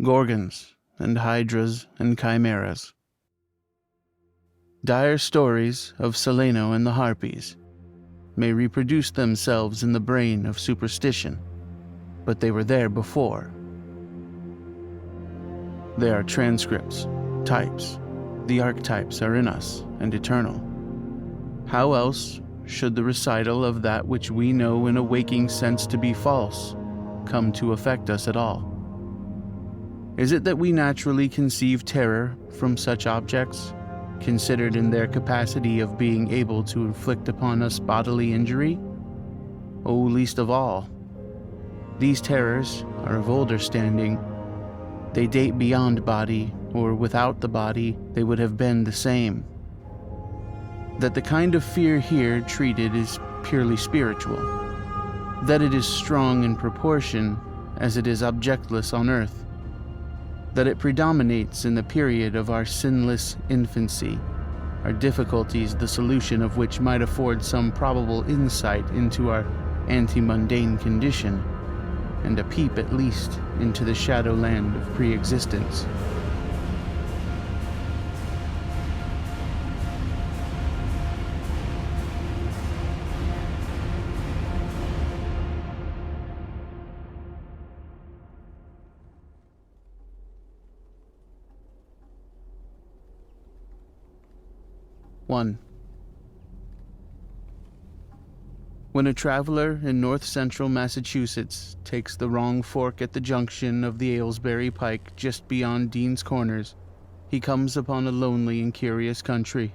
gorgons, and hydras and chimeras. Dire stories of Celaeno and the Harpies may reproduce themselves in the brain of superstition, but they were there before. They are transcripts, types. The archetypes are in us and eternal. How else should the recital of that which we know in a waking sense to be false come to affect us at all? Is it that we naturally conceive terror from such objects, considered in their capacity of being able to inflict upon us bodily injury? Oh, least of all. These terrors are of older standing. They date beyond body, or without the body, they would have been the same. That the kind of fear here treated is purely spiritual. That it is strong in proportion as it is objectless on earth. That it predominates in the period of our sinless infancy, our difficulties the solution of which might afford some probable insight into our anti-mundane condition, and a peep at least into the shadowland of pre-existence. One. When a traveler in north-central Massachusetts takes the wrong fork at the junction of the Aylesbury Pike just beyond Dean's Corners, he comes upon a lonely and curious country.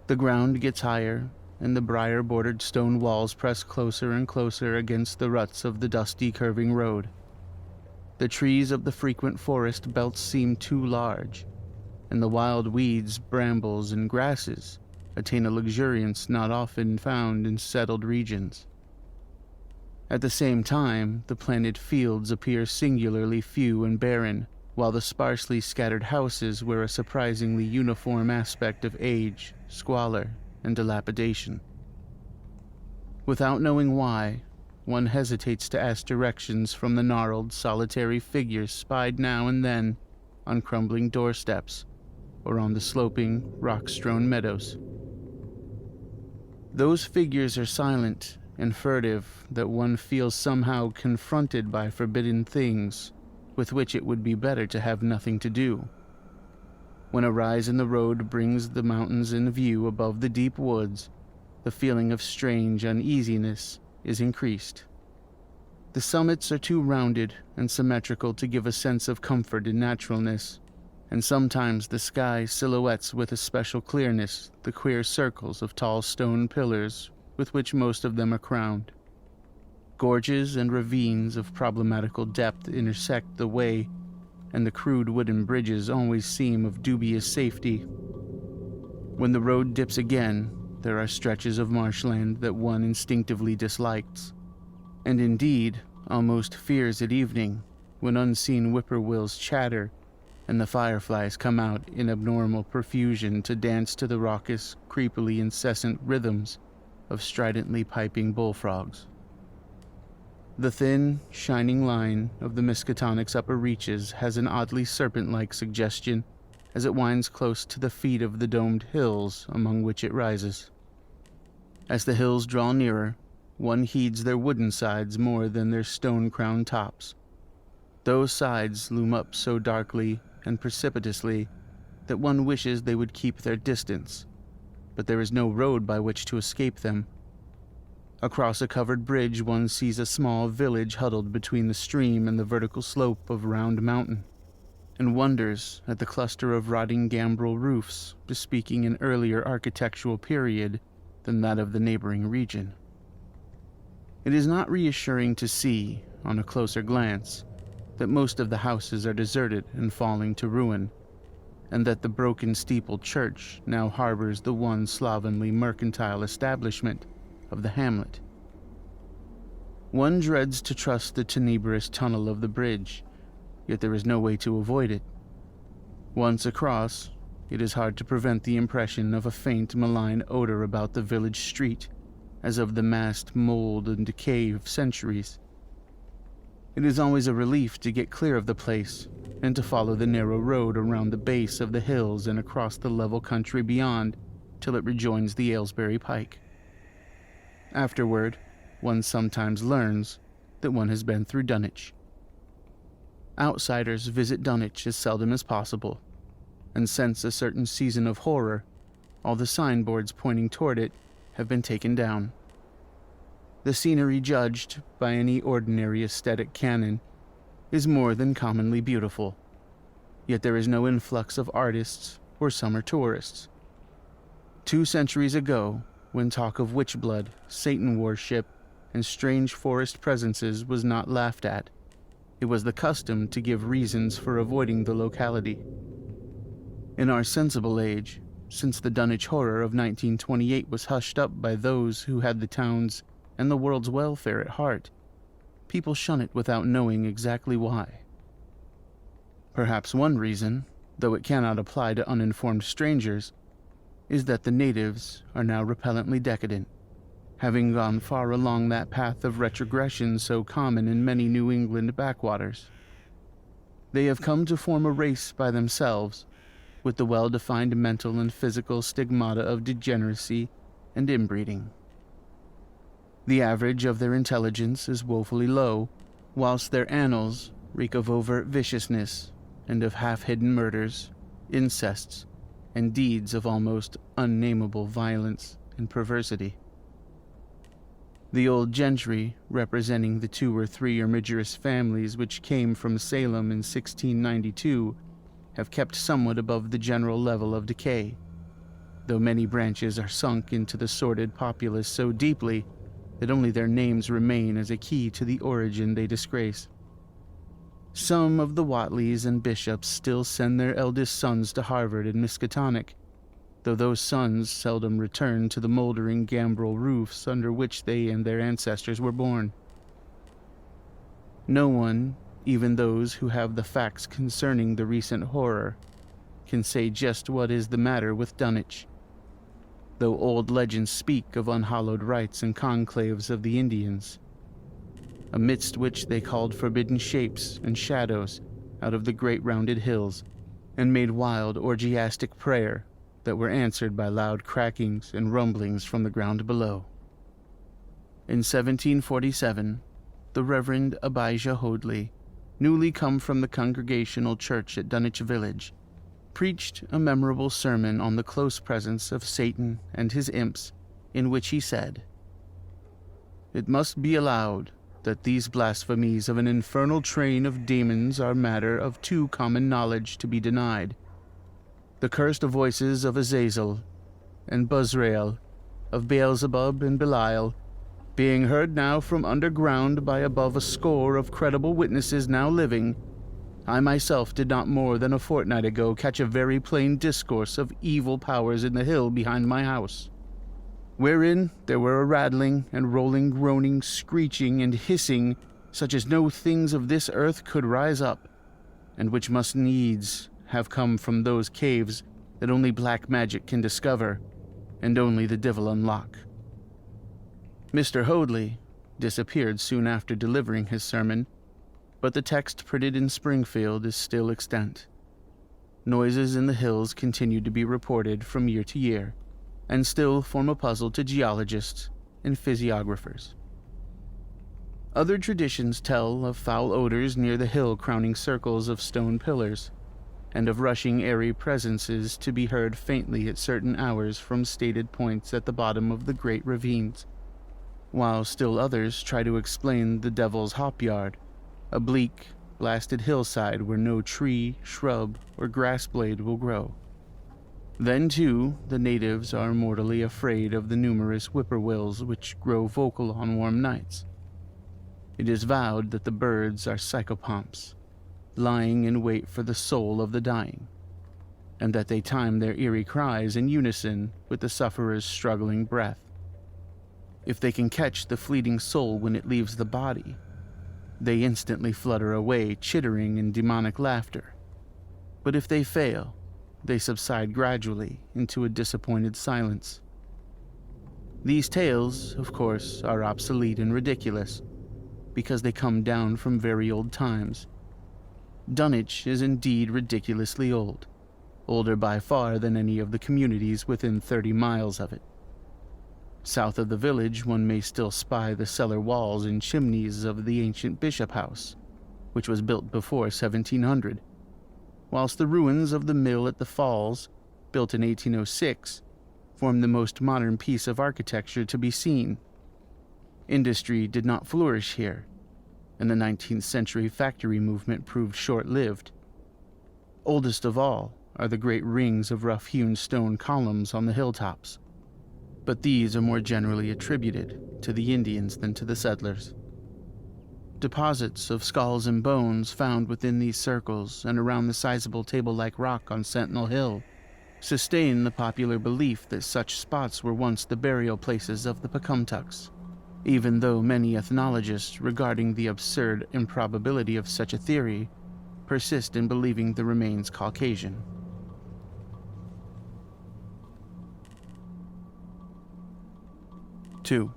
The ground gets higher, and the briar-bordered stone walls press closer and closer against the ruts of the dusty, curving road. The trees of the frequent forest belts seem too large, and the wild weeds, brambles, and grasses attain a luxuriance not often found in settled regions. At the same time, the planted fields appear singularly few and barren, while the sparsely scattered houses wear a surprisingly uniform aspect of age, squalor, and dilapidation. Without knowing why, one hesitates to ask directions from the gnarled, solitary figures spied now and then on crumbling doorsteps or on the sloping, rock-strewn meadows. Those figures are silent and furtive that one feels somehow confronted by forbidden things with which it would be better to have nothing to do. When a rise in the road brings the mountains in view above the deep woods, the feeling of strange uneasiness is increased. The summits are too rounded and symmetrical to give a sense of comfort and naturalness, and sometimes the sky silhouettes with a special clearness the queer circles of tall stone pillars with which most of them are crowned. Gorges and ravines of problematical depth intersect the way, and the crude wooden bridges always seem of dubious safety. When the road dips again, there are stretches of marshland that one instinctively dislikes, and indeed almost fears at evening, when unseen whippoorwills chatter and the fireflies come out in abnormal profusion to dance to the raucous, creepily incessant rhythms of stridently piping bullfrogs. The thin, shining line of the Miskatonic's upper reaches has an oddly serpent-like suggestion as it winds close to the feet of the domed hills among which it rises. As the hills draw nearer, one heeds their wooden sides more than their stone-crowned tops. Those sides loom up so darkly and precipitously that one wishes they would keep their distance, but there is no road by which to escape them. Across a covered bridge one sees a small village huddled between the stream and the vertical slope of Round Mountain, and wonders at the cluster of rotting gambrel roofs bespeaking an earlier architectural period than that of the neighboring region. It is not reassuring to see, on a closer glance, that most of the houses are deserted and falling to ruin, and that the broken steepled church now harbors the one slovenly mercantile establishment of the hamlet. One dreads to trust the tenebrous tunnel of the bridge, yet there is no way to avoid it. Once across, it is hard to prevent the impression of a faint malign odor about the village street, as of the massed mold and decay of centuries. It is always a relief to get clear of the place and to follow the narrow road around the base of the hills and across the level country beyond till it rejoins the Aylesbury Pike. Afterward, one sometimes learns that one has been through Dunwich. Outsiders visit Dunwich as seldom as possible, and since a certain season of horror, all the signboards pointing toward it have been taken down. The scenery judged by any ordinary aesthetic canon is more than commonly beautiful, yet there is no influx of artists or summer tourists. 2 centuries ago, when talk of witch blood, Satan worship, and strange forest presences was not laughed at, it was the custom to give reasons for avoiding the locality. In our sensible age, since the Dunwich horror of 1928 was hushed up by those who had the town's and the world's welfare at heart, people shun it without knowing exactly why. Perhaps one reason, though it cannot apply to uninformed strangers, is that the natives are now repellently decadent, having gone far along that path of retrogression so common in many New England backwaters. They have come to form a race by themselves, with the well-defined mental and physical stigmata of degeneracy and inbreeding. The average of their intelligence is woefully low, whilst their annals reek of overt viciousness and of half-hidden murders, incests, and deeds of almost unnameable violence and perversity. The old gentry, representing the 2 or 3 herbigerous families which came from Salem in 1692, have kept somewhat above the general level of decay, though many branches are sunk into the sordid populace so deeply that only their names remain as a key to the origin they disgrace. Some of the Whateleys and bishops still send their eldest sons to Harvard and Miskatonic, though those sons seldom return to the moldering gambrel roofs under which they and their ancestors were born. No one, even those who have the facts concerning the recent horror, can say just what is the matter with Dunwich, though old legends speak of unhallowed rites and conclaves of the Indians, amidst which they called forbidden shapes and shadows out of the great rounded hills, and made wild orgiastic prayer that were answered by loud crackings and rumblings from the ground below. In 1747, the Reverend Abijah Hoadley, newly come from the Congregational Church at Dunwich Village, preached a memorable sermon on the close presence of Satan and his imps, in which he said, "It must be allowed that these blasphemies of an infernal train of demons are matter of too common knowledge to be denied. The cursed voices of Azazel and Buzrael, of Beelzebub and Belial, being heard now from underground by above a score of credible witnesses now living, I myself did not more than a fortnight ago catch a very plain discourse of evil powers in the hill behind my house, wherein there were a rattling and rolling, groaning, screeching, and hissing, such as no things of this earth could rise up, and which must needs have come from those caves that only black magic can discover, and only the devil unlock." Mr. Hoadley disappeared soon after delivering his sermon, but the text printed in Springfield is still extant. Noises in the hills continue to be reported from year to year, and still form a puzzle to geologists and physiographers. Other traditions tell of foul odors near the hill-crowning circles of stone pillars, and of rushing airy presences to be heard faintly at certain hours from stated points at the bottom of the great ravines, while still others try to explain the Devil's Hop Yard, a bleak, blasted hillside where no tree, shrub, or grass blade will grow. Then, too, the natives are mortally afraid of the numerous whippoorwills which grow vocal on warm nights. It is vowed that the birds are psychopomps, lying in wait for the soul of the dying, and that they time their eerie cries in unison with the sufferer's struggling breath. If they can catch the fleeting soul when it leaves the body, they instantly flutter away, chittering in demonic laughter. But if they fail, they subside gradually into a disappointed silence. These tales, of course, are obsolete and ridiculous, because they come down from very old times. Dunwich is indeed ridiculously old, older by far than any of the communities within 30 miles of it. South of the village one may still spy the cellar walls and chimneys of the ancient bishop house, which was built before 1700, whilst the ruins of the mill at the falls, built in 1806, form the most modern piece of architecture to be seen. Industry did not flourish here, and the 19th century factory movement proved short-lived. Oldest of all are the great rings of rough-hewn stone columns on the hilltops, but these are more generally attributed to the Indians than to the settlers. Deposits of skulls and bones found within these circles and around the sizable table-like rock on Sentinel Hill sustain the popular belief that such spots were once the burial places of the Pecumtucks, even though many ethnologists regarding the absurd improbability of such a theory persist in believing the remains Caucasian. 2.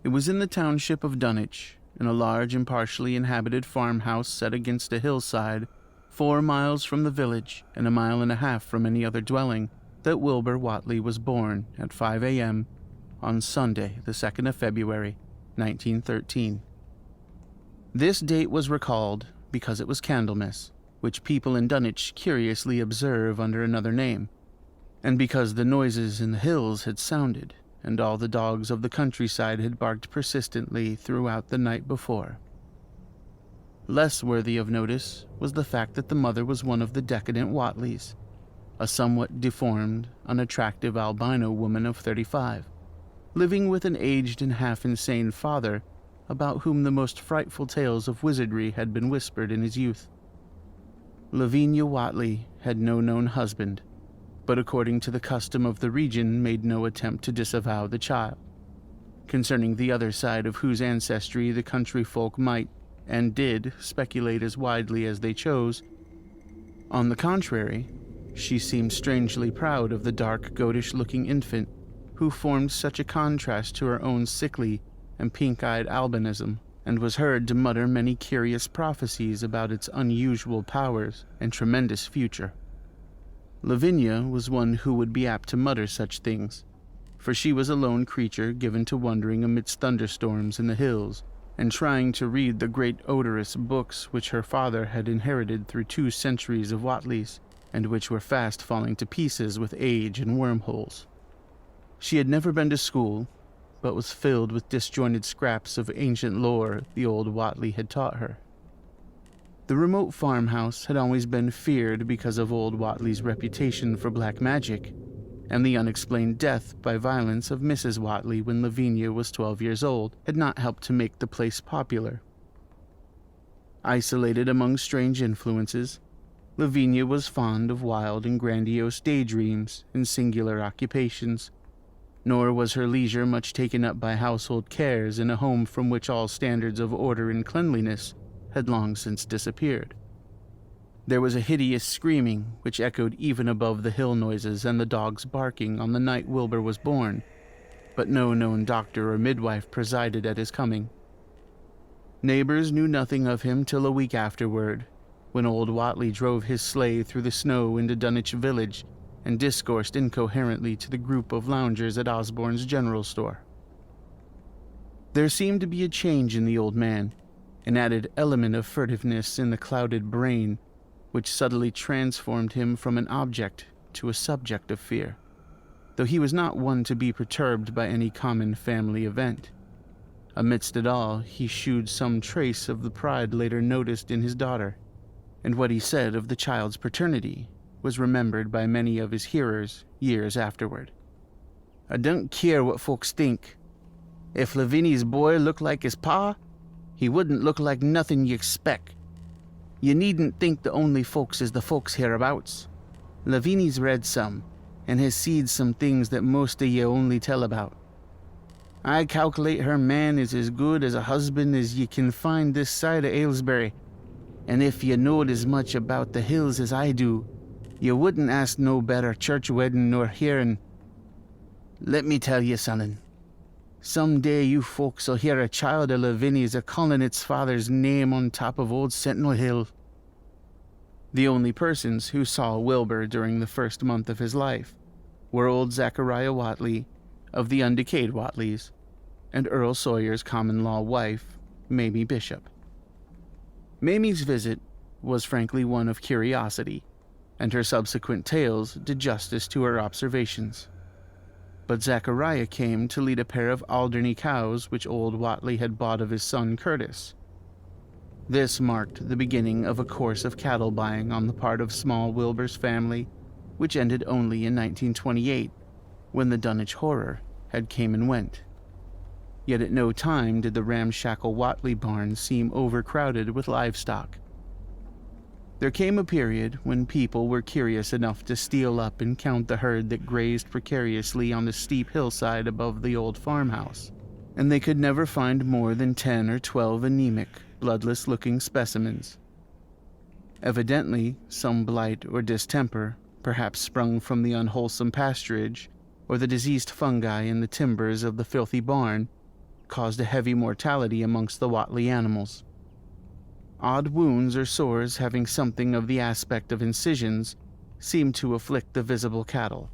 It was in the township of Dunwich, in a large and partially inhabited farmhouse set against a hillside, 4 miles from the village and 1.5 miles from any other dwelling, that Wilbur Watley was born at 5 a.m. on Sunday, the 2nd of February, 1913. This date was recalled because it was Candlemas, which people in Dunwich curiously observe under another name, and because the noises in the hills had sounded, and all the dogs of the countryside had barked persistently throughout the night before. Less worthy of notice was the fact that the mother was one of the decadent Whateleys, a somewhat deformed, unattractive albino woman of 35, living with an aged and half-insane father about whom the most frightful tales of wizardry had been whispered in his youth. Lavinia Whateley had no known husband, but according to the custom of the region made no attempt to disavow the child, concerning the other side of whose ancestry the country folk might, and did, speculate as widely as they chose. On the contrary, she seemed strangely proud of the dark, goatish-looking infant who formed such a contrast to her own sickly and pink-eyed albinism, and was heard to mutter many curious prophecies about its unusual powers and tremendous future. Lavinia was one who would be apt to mutter such things, for she was a lone creature given to wandering amidst thunderstorms in the hills, and trying to read the great odorous books which her father had inherited through 2 centuries of Whateleys, and which were fast falling to pieces with age and wormholes. She had never been to school, but was filled with disjointed scraps of ancient lore the old Whateley had taught her. The remote farmhouse had always been feared because of old Whateley's reputation for black magic, and the unexplained death by violence of Mrs. Whateley when Lavinia was 12 years old had not helped to make the place popular. Isolated among strange influences, Lavinia was fond of wild and grandiose daydreams and singular occupations, nor was her leisure much taken up by household cares in a home from which all standards of order and cleanliness had long since disappeared. There was a hideous screaming which echoed even above the hill noises and the dogs barking on the night Wilbur was born, but no known doctor or midwife presided at his coming. Neighbors knew nothing of him till a week afterward, when old Whateley drove his sleigh through the snow into Dunwich village and discoursed incoherently to the group of loungers at Osborne's general store. There seemed to be a change in the old man, an added element of furtiveness in the clouded brain, which subtly transformed him from an object to a subject of fear, though he was not one to be perturbed by any common family event. Amidst it all, he shewed some trace of the pride later noticed in his daughter, and what he said of the child's paternity was remembered by many of his hearers years afterward. "I don't care what folks think. If Lavinia's boy looked like his pa, he wouldn't look like nothing you expect. You needn't think the only folks is the folks hereabouts. Lavinia's read some, and has seed some things that most of ye only tell about. I calculate her man is as good as a husband as ye can find this side of Aylesbury, and if ye knowed as much about the hills as I do, ye wouldn't ask no better church wedding nor hearing. Let me tell ye, sonin, Some day you folks'll hear a child of Lavinia's a-calling its father's name on top of old Sentinel Hill." The only persons who saw Wilbur during the first month of his life were old Zachariah Whateley of the undecayed Whateleys and Earl Sawyer's common-law wife, Mamie Bishop. Mamie's visit was frankly one of curiosity, and her subsequent tales did justice to her observations. But Zachariah came to lead a pair of Alderney cows which old Whateley had bought of his son Curtis. This marked the beginning of a course of cattle buying on the part of small Wilbur's family, which ended only in 1928, when the Dunwich horror had came and went. Yet at no time did the ramshackle Whateley barn seem overcrowded with livestock. There came a period when people were curious enough to steal up and count the herd that grazed precariously on the steep hillside above the old farmhouse, and they could never find more than 10 or 12 anemic, bloodless-looking specimens. Evidently, some blight or distemper, perhaps sprung from the unwholesome pasturage or the diseased fungi in the timbers of the filthy barn, caused a heavy mortality amongst the Whateley animals. Odd wounds or sores having something of the aspect of incisions seemed to afflict the visible cattle,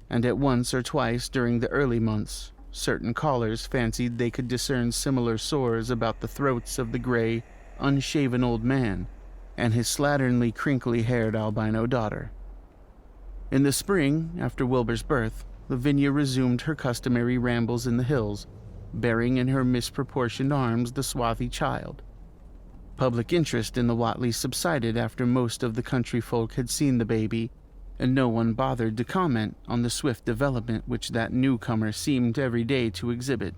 and at once or twice during the early months, certain callers fancied they could discern similar sores about the throats of the gray, unshaven old man and his slatternly, crinkly-haired albino daughter. In the spring, after Wilbur's birth, Lavinia resumed her customary rambles in the hills, bearing in her misproportioned arms the swarthy child. Public interest in the Whateleys subsided after most of the country folk had seen the baby, and no one bothered to comment on the swift development which that newcomer seemed every day to exhibit.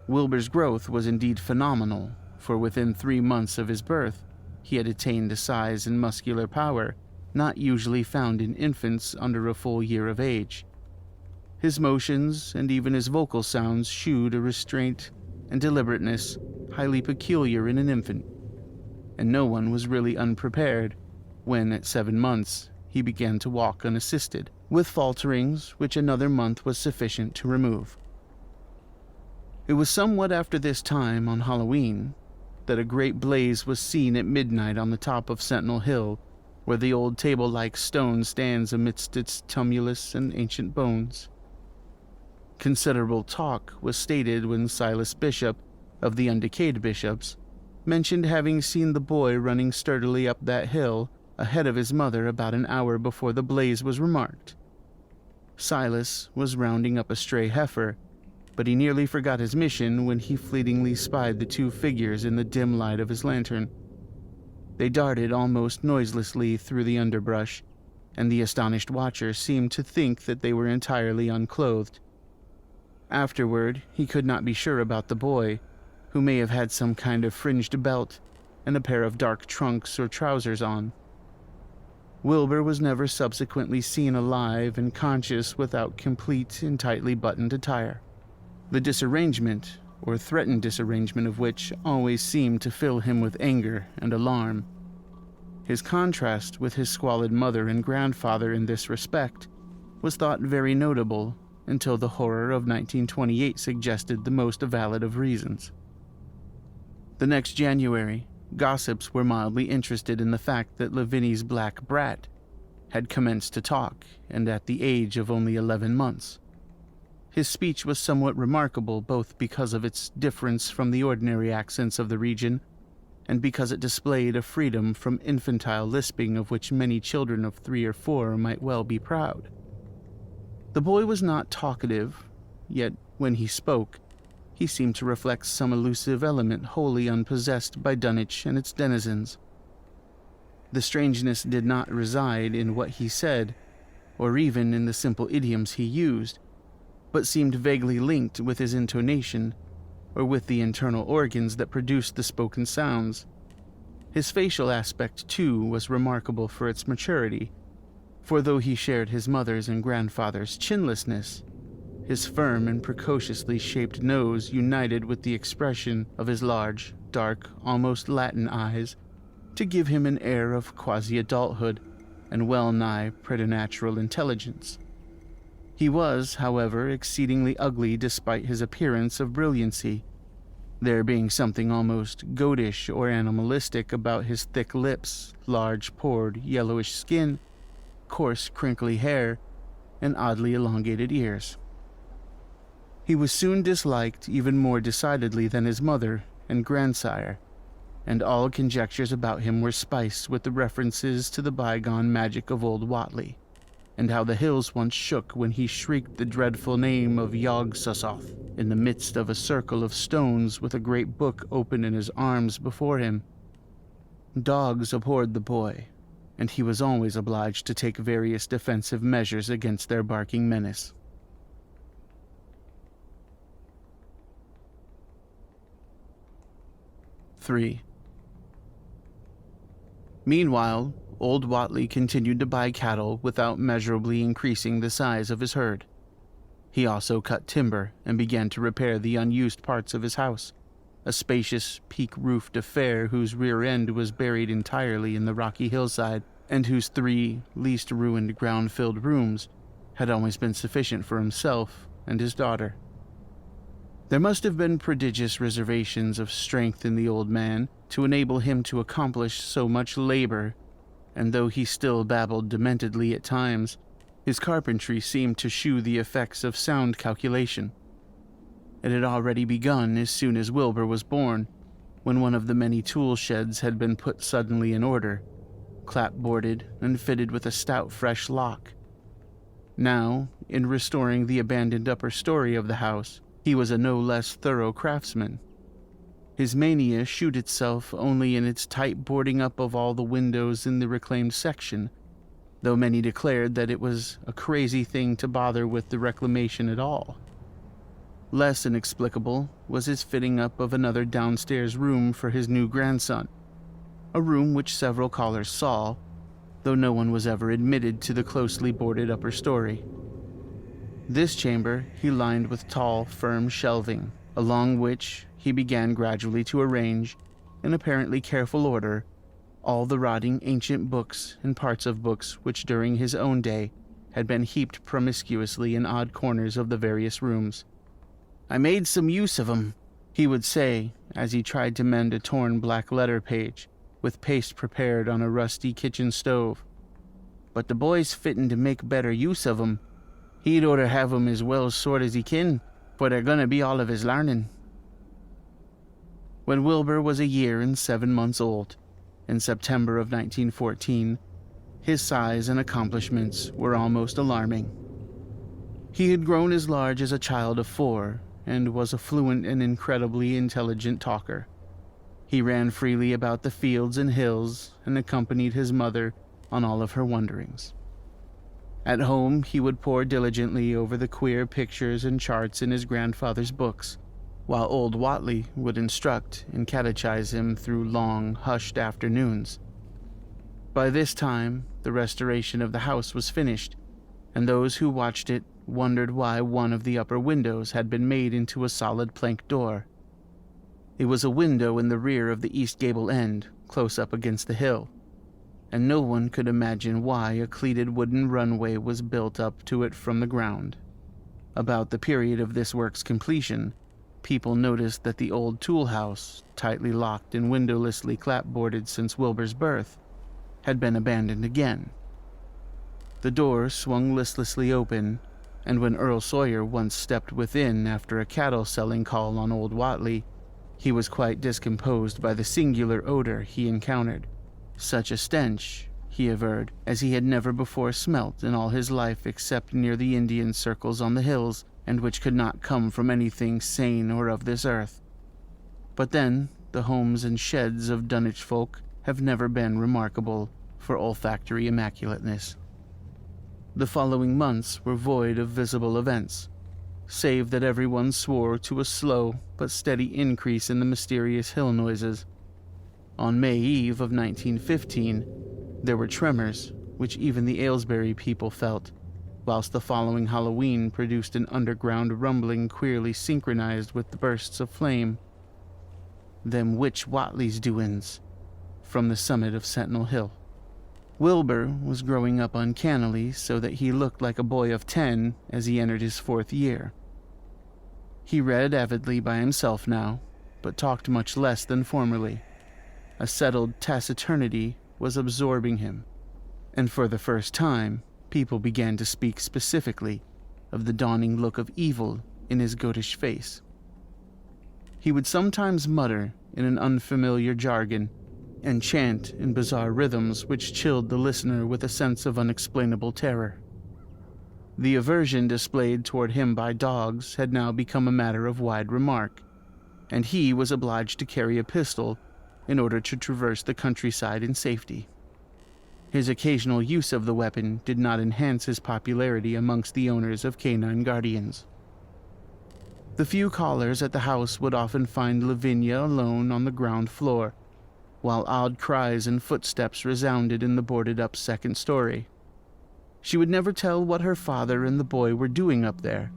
Wilbur's growth was indeed phenomenal, for within 3 months of his birth, he had attained a size and muscular power not usually found in infants under a full year of age. His motions and even his vocal sounds shewed a restraint and deliberateness highly peculiar in an infant, and no one was really unprepared when, at 7 months, he began to walk unassisted, with falterings which another month was sufficient to remove. It was somewhat after this time, on Halloween, that a great blaze was seen at midnight on the top of Sentinel Hill, where the old table-like stone stands amidst its tumulus and ancient bones. Considerable talk was stated when Silas Bishop, of the undecayed bishops, mentioned having seen the boy running sturdily up that hill ahead of his mother about an hour before the blaze was remarked. Silas was rounding up a stray heifer, but he nearly forgot his mission when he fleetingly spied the 2 figures in the dim light of his lantern. They darted almost noiselessly through the underbrush, and the astonished watcher seemed to think that they were entirely unclothed. Afterward, he could not be sure about the boy, who may have had some kind of fringed belt and a pair of dark trunks or trousers on. Wilbur was never subsequently seen alive and conscious without complete and tightly buttoned attire, the disarrangement, or threatened disarrangement of which always seemed to fill him with anger and alarm. His contrast with his squalid mother and grandfather in this respect was thought very notable until the horror of 1928 suggested the most valid of reasons. The next January, gossips were mildly interested in the fact that Lavinia's black brat had commenced to talk, and at the age of only 11 months. His speech was somewhat remarkable both because of its difference from the ordinary accents of the region, and because it displayed a freedom from infantile lisping of which many children of 3 or 4 might well be proud. The boy was not talkative, yet when he spoke, he seemed to reflect some elusive element wholly unpossessed by Dunwich and its denizens. The strangeness did not reside in what he said, or even in the simple idioms he used, but seemed vaguely linked with his intonation, or with the internal organs that produced the spoken sounds. His facial aspect, too, was remarkable for its maturity, for though he shared his mother's and grandfather's chinlessness, his firm and precociously shaped nose united with the expression of his large, dark, almost Latin eyes to give him an air of quasi-adulthood and well-nigh preternatural intelligence. He was, however, exceedingly ugly despite his appearance of brilliancy, there being something almost goatish or animalistic about his thick lips, large pored, yellowish skin, coarse, crinkly hair, and oddly elongated ears. He was soon disliked even more decidedly than his mother and grandsire, and all conjectures about him were spiced with the references to the bygone magic of old Watley, and how the hills once shook when he shrieked the dreadful name of Yog-Sothoth in the midst of a circle of stones with a great book open in his arms before him. Dogs abhorred the boy, and he was always obliged to take various defensive measures against their barking menace. (3) Meanwhile, old Watley continued to buy cattle without measurably increasing the size of his herd. He also cut timber and began to repair the unused parts of his house, a spacious, peak-roofed affair whose rear end was buried entirely in the rocky hillside, and whose 3 least ruined ground-filled rooms had always been sufficient for himself and his daughter. There must have been prodigious reservations of strength in the old man to enable him to accomplish so much labor, and though he still babbled dementedly at times, his carpentry seemed to shew the effects of sound calculation. It had already begun as soon as Wilbur was born, when one of the many tool sheds had been put suddenly in order, clapboarded and fitted with a stout fresh lock. Now, in restoring the abandoned upper story of the house, he was a no less thorough craftsman. His mania shewed itself only in its tight boarding up of all the windows in the reclaimed section, though many declared that it was a crazy thing to bother with the reclamation at all. Less inexplicable was his fitting up of another downstairs room for his new grandson, a room which several callers saw, though no one was ever admitted to the closely boarded upper story. This chamber he lined with tall, firm shelving, along which he began gradually to arrange, in apparently careful order, all the rotting ancient books and parts of books which during his own day had been heaped promiscuously in odd corners of the various rooms. "I made some use of 'em," he would say, as he tried to mend a torn black letter page, with paste prepared on a rusty kitchen stove. "But the boy's fitting to make better use of 'em. He'd oughter have 'em as well sort as he kin, for they're gonna be all of his larnin'." When Wilbur was a year and 7 months old, in September of 1914, his size and accomplishments were almost alarming. He had grown as large as a child of 4, and was a fluent and incredibly intelligent talker. He ran freely about the fields and hills, and accompanied his mother on all of her wanderings. At home, he would pore diligently over the queer pictures and charts in his grandfather's books, while old Watley would instruct and catechize him through long, hushed afternoons. By this time, the restoration of the house was finished, and those who watched it wondered why one of the upper windows had been made into a solid plank door. It was a window in the rear of the east gable end, close up against the hill, and no one could imagine why a cleated wooden runway was built up to it from the ground. About the period of this work's completion, people noticed that the old tool house, tightly locked and windowlessly clapboarded since Wilbur's birth, had been abandoned again. The door swung listlessly open, and when Earl Sawyer once stepped within after a cattle-selling call on old Watley, he was quite discomposed by the singular odor he encountered. Such a stench, he averred, as he had never before smelt in all his life except near the Indian circles on the hills, and which could not come from anything sane or of this earth. But then, the homes and sheds of Dunwich folk have never been remarkable for olfactory immaculateness. The following months were void of visible events, save that everyone swore to a slow but steady increase in the mysterious hill noises. On May Eve of 1915, there were tremors, which even the Aylesbury people felt, whilst the following Halloween produced an underground rumbling queerly synchronized with the bursts of flame. "Them witch Watley's doin's," from the summit of Sentinel Hill. Wilbur was growing up uncannily so that he looked like a boy of 10 as he entered his 4th year. He read avidly by himself now, but talked much less than formerly. A settled taciturnity was absorbing him, and for the first time, people began to speak specifically of the dawning look of evil in his goatish face. He would sometimes mutter in an unfamiliar jargon and chant in bizarre rhythms which chilled the listener with a sense of unexplainable terror. The aversion displayed toward him by dogs had now become a matter of wide remark, and he was obliged to carry a pistol in order to traverse the countryside in safety. His occasional use of the weapon did not enhance his popularity amongst the owners of canine guardians. The few callers at the house would often find Lavinia alone on the ground floor, while odd cries and footsteps resounded in the boarded-up 2nd story. She would never tell what her father and the boy were doing up there,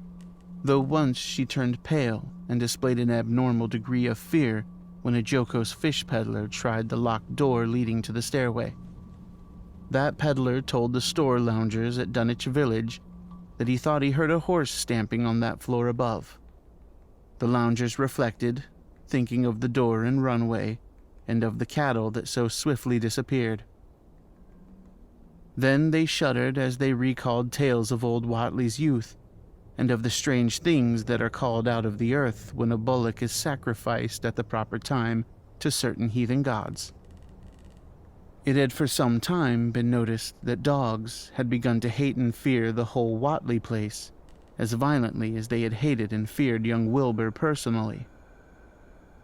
though once she turned pale and displayed an abnormal degree of fear when a jocose fish peddler tried the locked door leading to the stairway. That peddler told the store loungers at Dunwich village that he thought he heard a horse stamping on that floor above. The loungers reflected, thinking of the door and runway, and of the cattle that so swiftly disappeared. Then they shuddered as they recalled tales of old Whateley's youth, and of the strange things that are called out of the earth when a bullock is sacrificed at the proper time to certain heathen gods. It had for some time been noticed that dogs had begun to hate and fear the whole Whateley place as violently as they had hated and feared young Wilbur personally.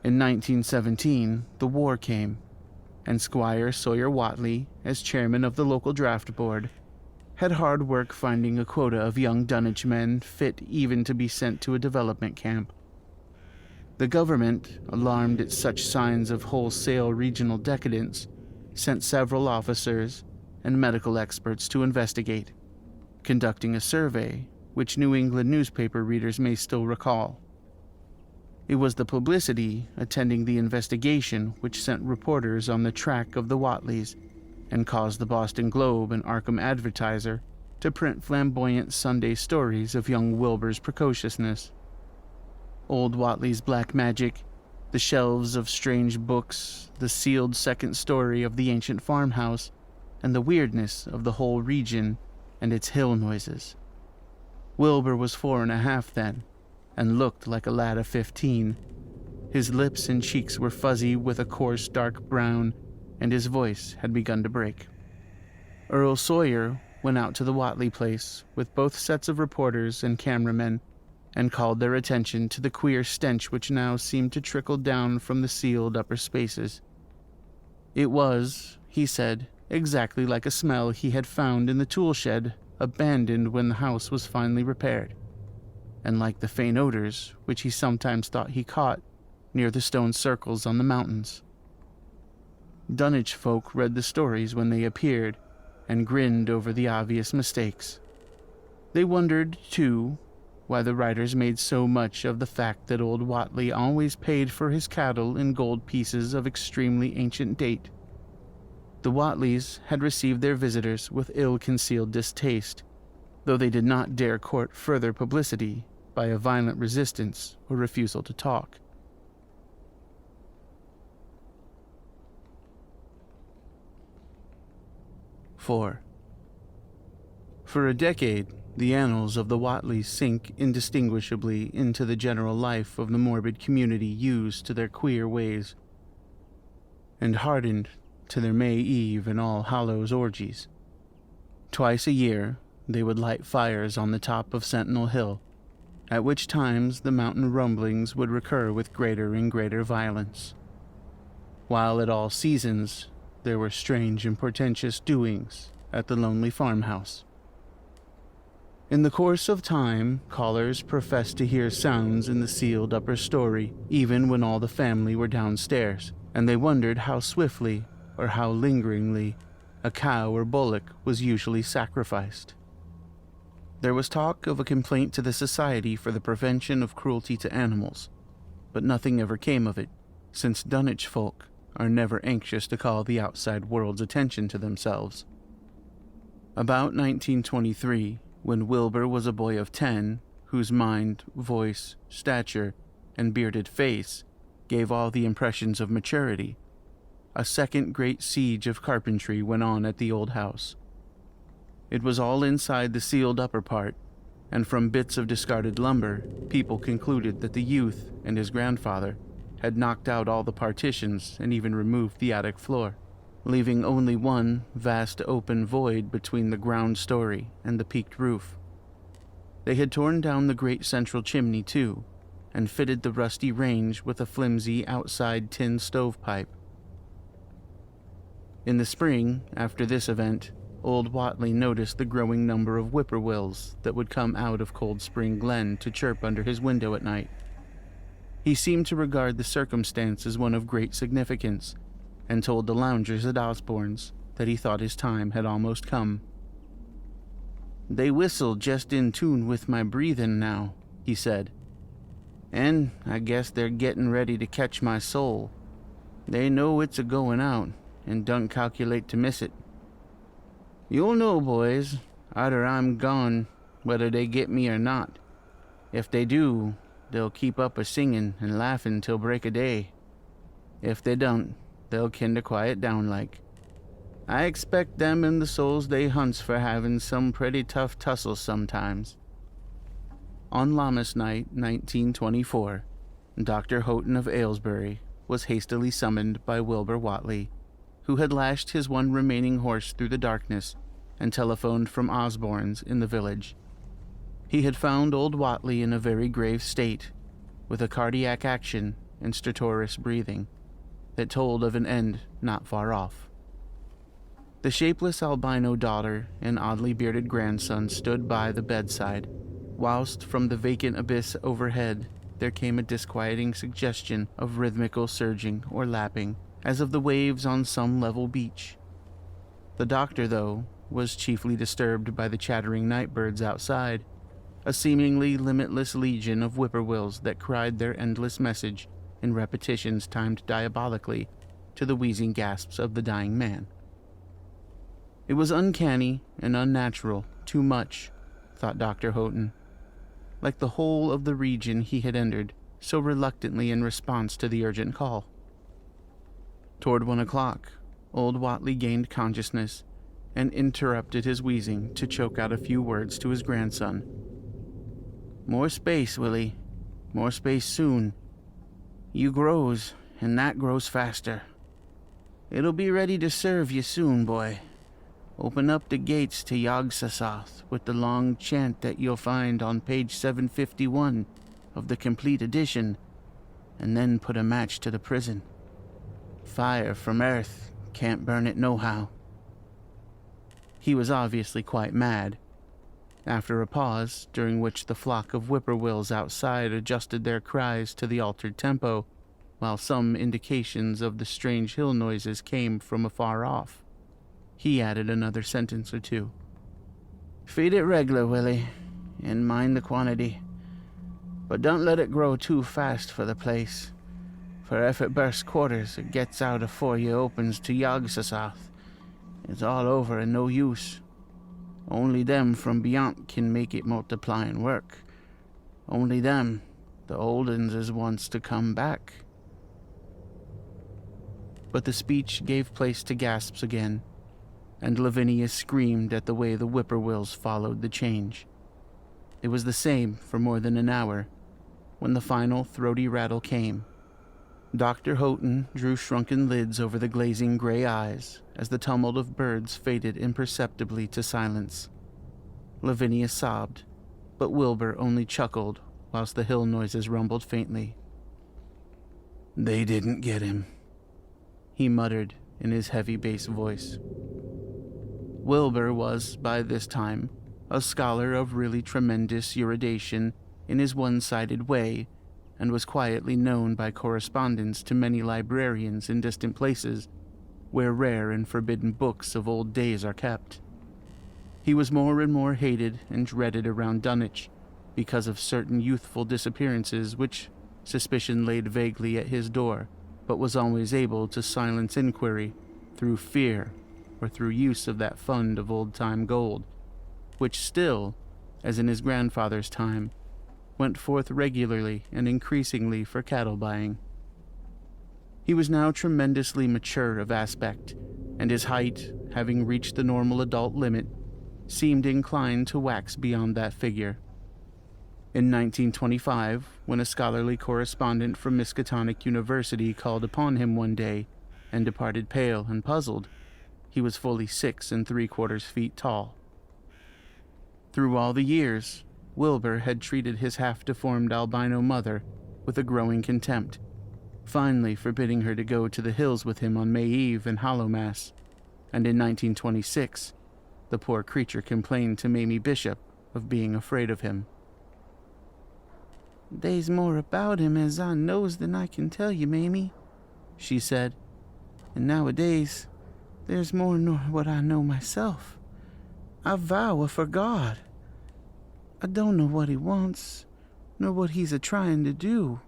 In 1917, the war came, and Squire Sawyer Whateley, as chairman of the local draft board, had hard work finding a quota of young Dunwich men fit even to be sent to a development camp. The government, alarmed at such signs of wholesale regional decadence, sent several officers and medical experts to investigate, conducting a survey which New England newspaper readers may still recall. It was the publicity attending the investigation which sent reporters on the track of the Whateleys and caused the Boston Globe and Arkham Advertiser to print flamboyant Sunday stories of young Wilbur's precociousness. Old Whateley's black magic, the shelves of strange books, the sealed 2nd story of the ancient farmhouse, and the weirdness of the whole region and its hill noises. Wilbur was 4.5 then, and looked like a lad of 15. His lips and cheeks were fuzzy with a coarse dark brown, and his voice had begun to break. Earl Sawyer went out to the Whateley place with both sets of reporters and cameramen, and called their attention to the queer stench which now seemed to trickle down from the sealed upper spaces. It was, he said, exactly like a smell he had found in the tool shed, abandoned when the house was finally repaired, and like the faint odors which he sometimes thought he caught near the stone circles on the mountains. Dunwich folk read the stories when they appeared, and grinned over the obvious mistakes. They wondered, too, why the writers made so much of the fact that old Whateley always paid for his cattle in gold pieces of extremely ancient date. The Whateleys had received their visitors with ill-concealed distaste, though they did not dare court further publicity by a violent resistance or refusal to talk. For a decade, the annals of the Whateleys sink indistinguishably into the general life of the morbid community used to their queer ways, and hardened to their May Eve and All Hallows orgies. Twice a year, they would light fires on the top of Sentinel Hill, at which times the mountain rumblings would recur with greater and greater violence, while at all seasons there were strange and portentous doings at the lonely farmhouse. In the course of time, callers professed to hear sounds in the sealed upper story, even when all the family were downstairs, and they wondered how swiftly or how lingeringly a cow or bullock was usually sacrificed. There was talk of a complaint to the Society for the Prevention of Cruelty to Animals, but nothing ever came of it, since Dunwich folk are never anxious to call the outside world's attention to themselves. About 1923, when Wilbur was a boy of 10, whose mind, voice, stature, and bearded face gave all the impressions of maturity, a second great siege of carpentry went on at the old house. It was all inside the sealed upper part, and from bits of discarded lumber, people concluded that the youth and his grandfather had knocked out all the partitions and even removed the attic floor, leaving only one vast open void between the ground story and the peaked roof. They had torn down the great central chimney, too, and fitted the rusty range with a flimsy outside tin stovepipe. In the spring, after this event, old Watley noticed the growing number of whippoorwills that would come out of Cold Spring Glen to chirp under his window at night. He seemed to regard the circumstance as one of great significance, and told the loungers at Osborne's that he thought his time had almost come. "They whistle just in tune with my breathing now," he said, "and I guess they're getting ready to catch my soul. They know it's a-going out, and don't calculate to miss it. You'll know, boys, arter I'm gone, whether they get me or not. If they do, they'll keep up a-singin' and laughin' till break o' day. If they don't, they'll kinder quiet down like. I expect them and the souls they hunts for having some pretty tough tussles sometimes." On Lammas night, 1924, Dr. Houghton of Aylesbury was hastily summoned by Wilbur Watley, who had lashed his one remaining horse through the darkness and telephoned from Osborne's in the village. He had found old Watley in a very grave state, with a cardiac action and stertorous breathing that told of an end not far off. The shapeless albino daughter and oddly bearded grandson stood by the bedside, whilst from the vacant abyss overhead there came a disquieting suggestion of rhythmical surging or lapping, as of the waves on some level beach. The doctor, though, was chiefly disturbed by the chattering night birds outside, a seemingly limitless legion of whippoorwills that cried their endless message in repetitions timed diabolically to the wheezing gasps of the dying man. It was uncanny and unnatural, too much, thought Dr. Houghton, like the whole of the region he had entered so reluctantly in response to the urgent call. Toward 1 o'clock, old Watley gained consciousness and interrupted his wheezing to choke out a few words to his grandson. "More space, Willie. More space soon. You grows, and that grows faster. It'll be ready to serve you soon, boy. Open up the gates to Yog-Sothoth with the long chant that you'll find on page 751 of the complete edition, and then put a match to the prison. Fire from earth can't burn it nohow." He was obviously quite mad. After a pause, during which the flock of whippoorwills outside adjusted their cries to the altered tempo, while some indications of the strange hill noises came from afar off, he added another sentence or two. "Feed it reg'lar, Willie, and mind the quantity. But don't let it grow too fast for the place, for if it bursts quarters, it gets out afore you opens to Yog-Sothoth. It's all over and no use. Only them from beyond can make it multiplying work. Only them, the old uns as wants to come back." But the speech gave place to gasps again, and Lavinia screamed at the way the whippoorwills followed the change. It was the same for more than an hour, when the final throaty rattle came. Dr. Houghton drew shrunken lids over the glazing gray eyes as the tumult of birds faded imperceptibly to silence. Lavinia sobbed, but Wilbur only chuckled whilst the hill noises rumbled faintly. "They didn't get him," he muttered in his heavy bass voice. Wilbur was, by this time, a scholar of really tremendous erudition in his one-sided way, and was quietly known by correspondence to many librarians in distant places, where rare and forbidden books of old days are kept. He was more and more hated and dreaded around Dunwich, because of certain youthful disappearances which suspicion laid vaguely at his door, but was always able to silence inquiry through fear or through use of that fund of old-time gold, which still, as in his grandfather's time, went forth regularly and increasingly for cattle buying. He was now tremendously mature of aspect, and his height, having reached the normal adult limit, seemed inclined to wax beyond that figure. In 1925, when a scholarly correspondent from Miskatonic University called upon him one day and departed pale and puzzled, he was fully 6 3/4 feet tall. Through all the years, Wilbur had treated his half-deformed albino mother with a growing contempt, finally forbidding her to go to the hills with him on May Eve and Hallowmass, and in 1926, the poor creature complained to Mamie Bishop of being afraid of him. "They's more about him as I knows than I can tell you, Mamie," she said, "and nowadays there's more nor what I know myself. I vow afore God, I don't know what he wants, nor what he's a-trying to do."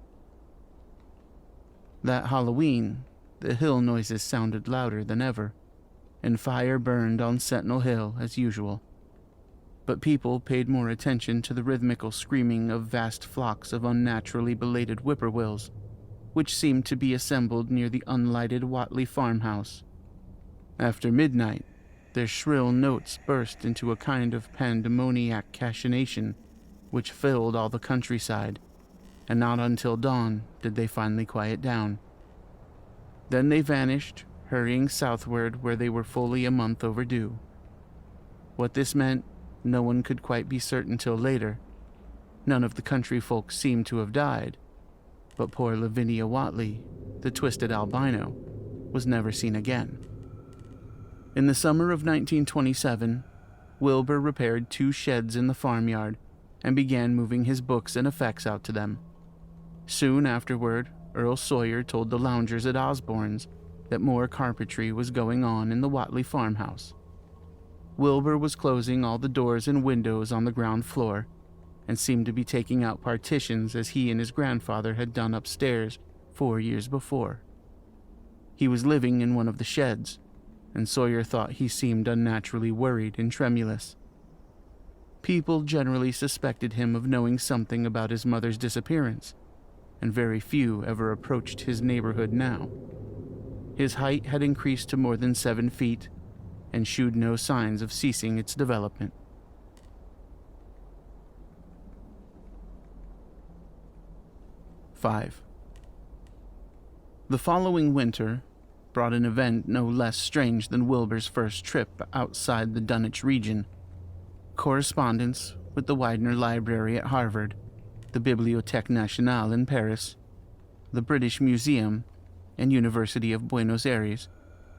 That Halloween, the hill noises sounded louder than ever, and fire burned on Sentinel Hill as usual. But people paid more attention to the rhythmical screaming of vast flocks of unnaturally belated whippoorwills, which seemed to be assembled near the unlighted Whateley farmhouse. After midnight, their shrill notes burst into a kind of pandemoniac cachinnation which filled all the countryside, and not until dawn did they finally quiet down. Then they vanished, hurrying southward where they were fully a month overdue. What this meant, no one could quite be certain till later. None of the country folk seemed to have died, but poor Lavinia Whateley, the twisted albino, was never seen again. In the summer of 1927, Wilbur repaired 2 sheds in the farmyard and began moving his books and effects out to them. Soon afterward, Earl Sawyer told the loungers at Osborne's that more carpentry was going on in the Whateley farmhouse. Wilbur was closing all the doors and windows on the ground floor, and seemed to be taking out partitions as he and his grandfather had done upstairs 4 years before. He was living in one of the sheds, and Sawyer thought he seemed unnaturally worried and tremulous. People generally suspected him of knowing something about his mother's disappearance, and very few ever approached his neighborhood now. His height had increased to more than 7 feet, and shewed no signs of ceasing its development. "5. The following winter brought an event no less strange than Wilbur's first trip outside the Dunwich region: correspondence with the Widener Library at Harvard, the Bibliothèque Nationale in Paris, the British Museum and University of Buenos Aires,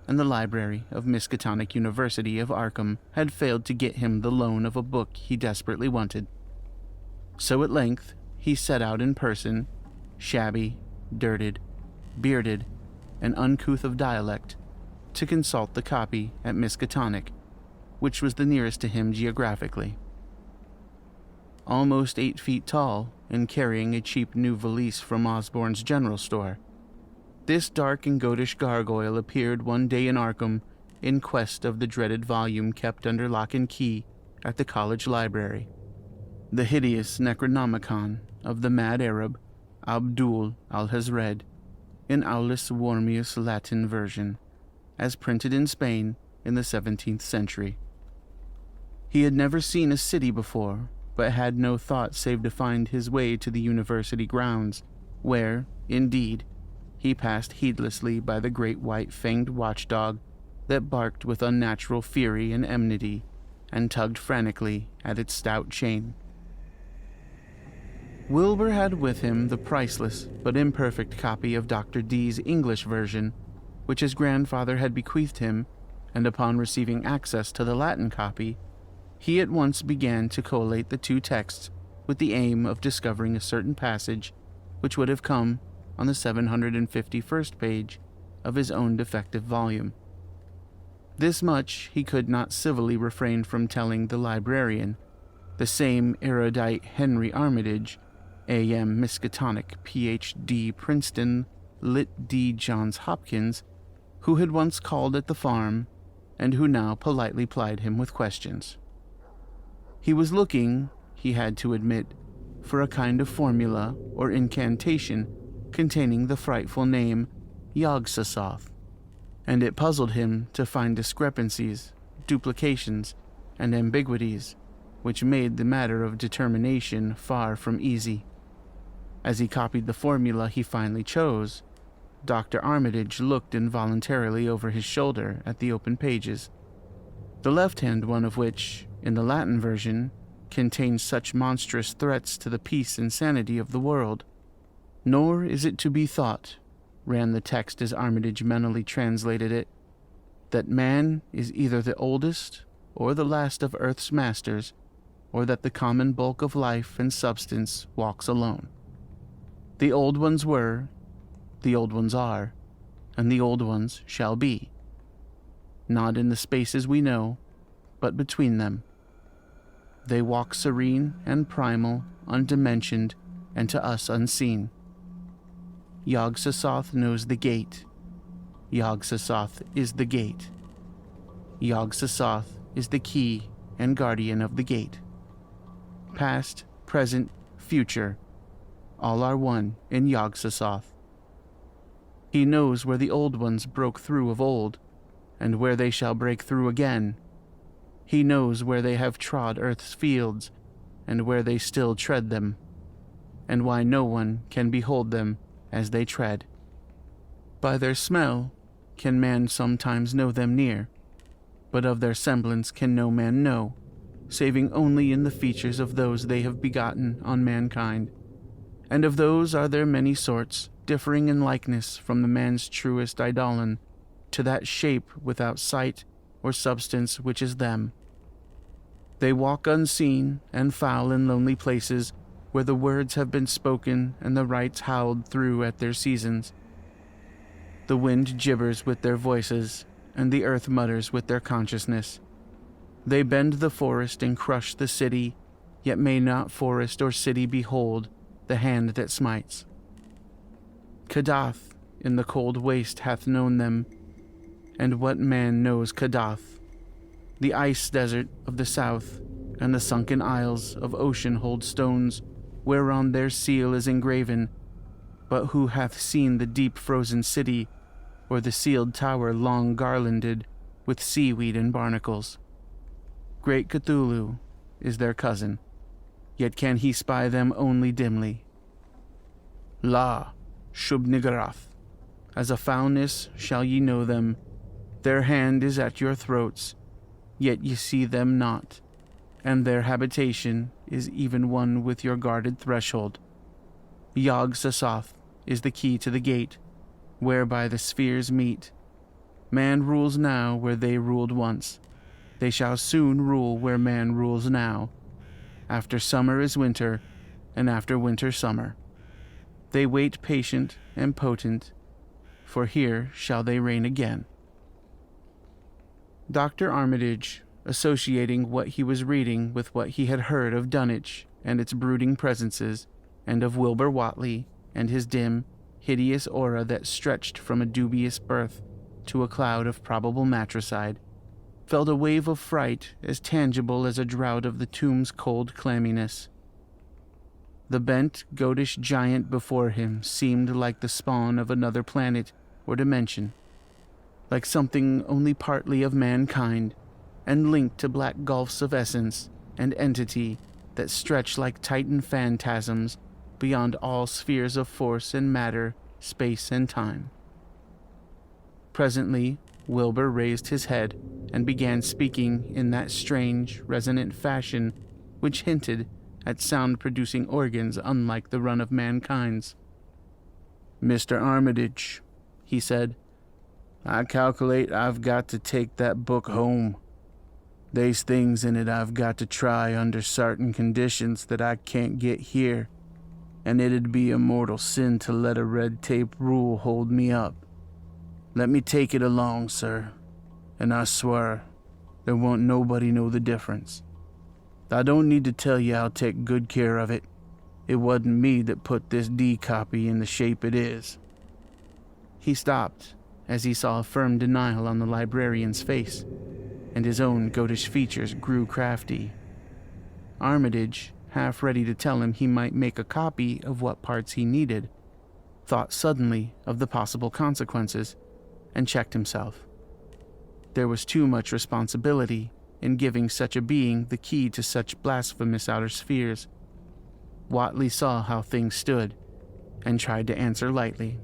and the library of Miskatonic University of Arkham had failed to get him the loan of a book he desperately wanted. So at length he set out in person, shabby, dirted, bearded, and uncouth of dialect, to consult the copy at Miskatonic, which was the nearest to him geographically. Almost 8 feet tall and carrying a cheap new valise from Osborne's general store, this dark and goatish gargoyle appeared one day in Arkham in quest of the dreaded volume kept under lock and key at the college library, the hideous Necronomicon of the mad Arab Abdul al-Hazred, in Aulus Wormius Latin version, as printed in Spain in the 17th century. He had never seen a city before, but had no thought save to find his way to the university grounds, where, indeed, he passed heedlessly by the great white-fanged watchdog that barked with unnatural fury and enmity, and tugged frantically at its stout chain. Wilbur had with him the priceless but imperfect copy of Dr. Dee's English version, which his grandfather had bequeathed him, and upon receiving access to the Latin copy, he at once began to collate the 2 texts with the aim of discovering a certain passage which would have come on the 751st page of his own defective volume. This much he could not civilly refrain from telling the librarian, the same erudite Henry Armitage, A.M. Miskatonic, Ph.D. Princeton, Lit.D. Johns Hopkins, who had once called at the farm and who now politely plied him with questions. He was looking, he had to admit, for a kind of formula or incantation containing the frightful name Yog-Sothoth, and it puzzled him to find discrepancies, duplications, and ambiguities, which made the matter of determination far from easy. As he copied the formula he finally chose, Dr. Armitage looked involuntarily over his shoulder at the open pages, the left-hand one of which, in the Latin version, contains such monstrous threats to the peace and sanity of the world. Nor is it to be thought, ran the text as Armitage mentally translated it, that man is either the oldest or the last of Earth's masters, or that the common bulk of life and substance walks alone. The old ones were, the old ones are, and the old ones shall be. Not in the spaces we know, but between them. They walk serene and primal, undimensioned, and to us unseen. Yog-Sothoth knows the gate. Yog-Sothoth is the gate. Yog-Sothoth is the key and guardian of the gate. Past, present, future, all are one in Yog-Sothoth. He knows where the old ones broke through of old, and where they shall break through again. He knows where they have trod earth's fields, and where they still tread them, and why no one can behold them as they tread. By their smell can man sometimes know them near, but of their semblance can no man know, saving only in the features of those they have begotten on mankind. And of those are there many sorts, differing in likeness from the man's truest eidolon to that shape without sight or substance which is them. They walk unseen and foul in lonely places where the words have been spoken and the rites howled through at their seasons. The wind gibbers with their voices, and the earth mutters with their consciousness. They bend the forest and crush the city, yet may not forest or city behold the hand that smites. Kadath in the cold waste hath known them, and what man knows Kadath? The ice desert of the south and the sunken isles of ocean hold stones whereon their seal is engraven, but who hath seen the deep frozen city, or the sealed tower long garlanded with seaweed and barnacles? Great Cthulhu is their cousin, yet can he spy them only dimly. La, Shub-Niggurath, as a foulness shall ye know them. Their hand is at your throats, yet ye see them not, and their habitation is even one with your guarded threshold. Yog-Sothoth is the key to the gate, whereby the spheres meet. Man rules now where they ruled once. They shall soon rule where man rules now. After summer is winter, and after winter summer. They wait patient and potent, for here shall they reign again. Dr. Armitage, associating what he was reading with what he had heard of Dunwich and its brooding presences, and of Wilbur Watley and his dim, hideous aura that stretched from a dubious birth to a cloud of probable matricide, felt a wave of fright as tangible as a draught of the tomb's cold clamminess. The bent, goatish giant before him seemed like the spawn of another planet or dimension, like something only partly of mankind, and linked to black gulfs of essence and entity that stretch like titan phantasms beyond all spheres of force and matter, space and time. Presently, Wilbur raised his head and began speaking in that strange, resonant fashion which hinted at sound-producing organs unlike the run of mankind's. "Mr. Armitage," he said, "I calculate I've got to take that book home. They's things in it I've got to try under certain conditions that I can't get here, and it'd be a mortal sin to let a red tape rule hold me up. Let me take it along, sir, and I swear there won't nobody know the difference. I don't need to tell you I'll take good care of it. It wasn't me that put this D copy in the shape it is." He stopped as he saw a firm denial on the librarian's face. and his own goatish features grew crafty. Armitage, half ready to tell him he might make a copy of what parts he needed, thought suddenly of the possible consequences and checked himself. There was too much responsibility in giving such a being the key to such blasphemous outer spheres. Whateley saw how things stood and tried to answer lightly.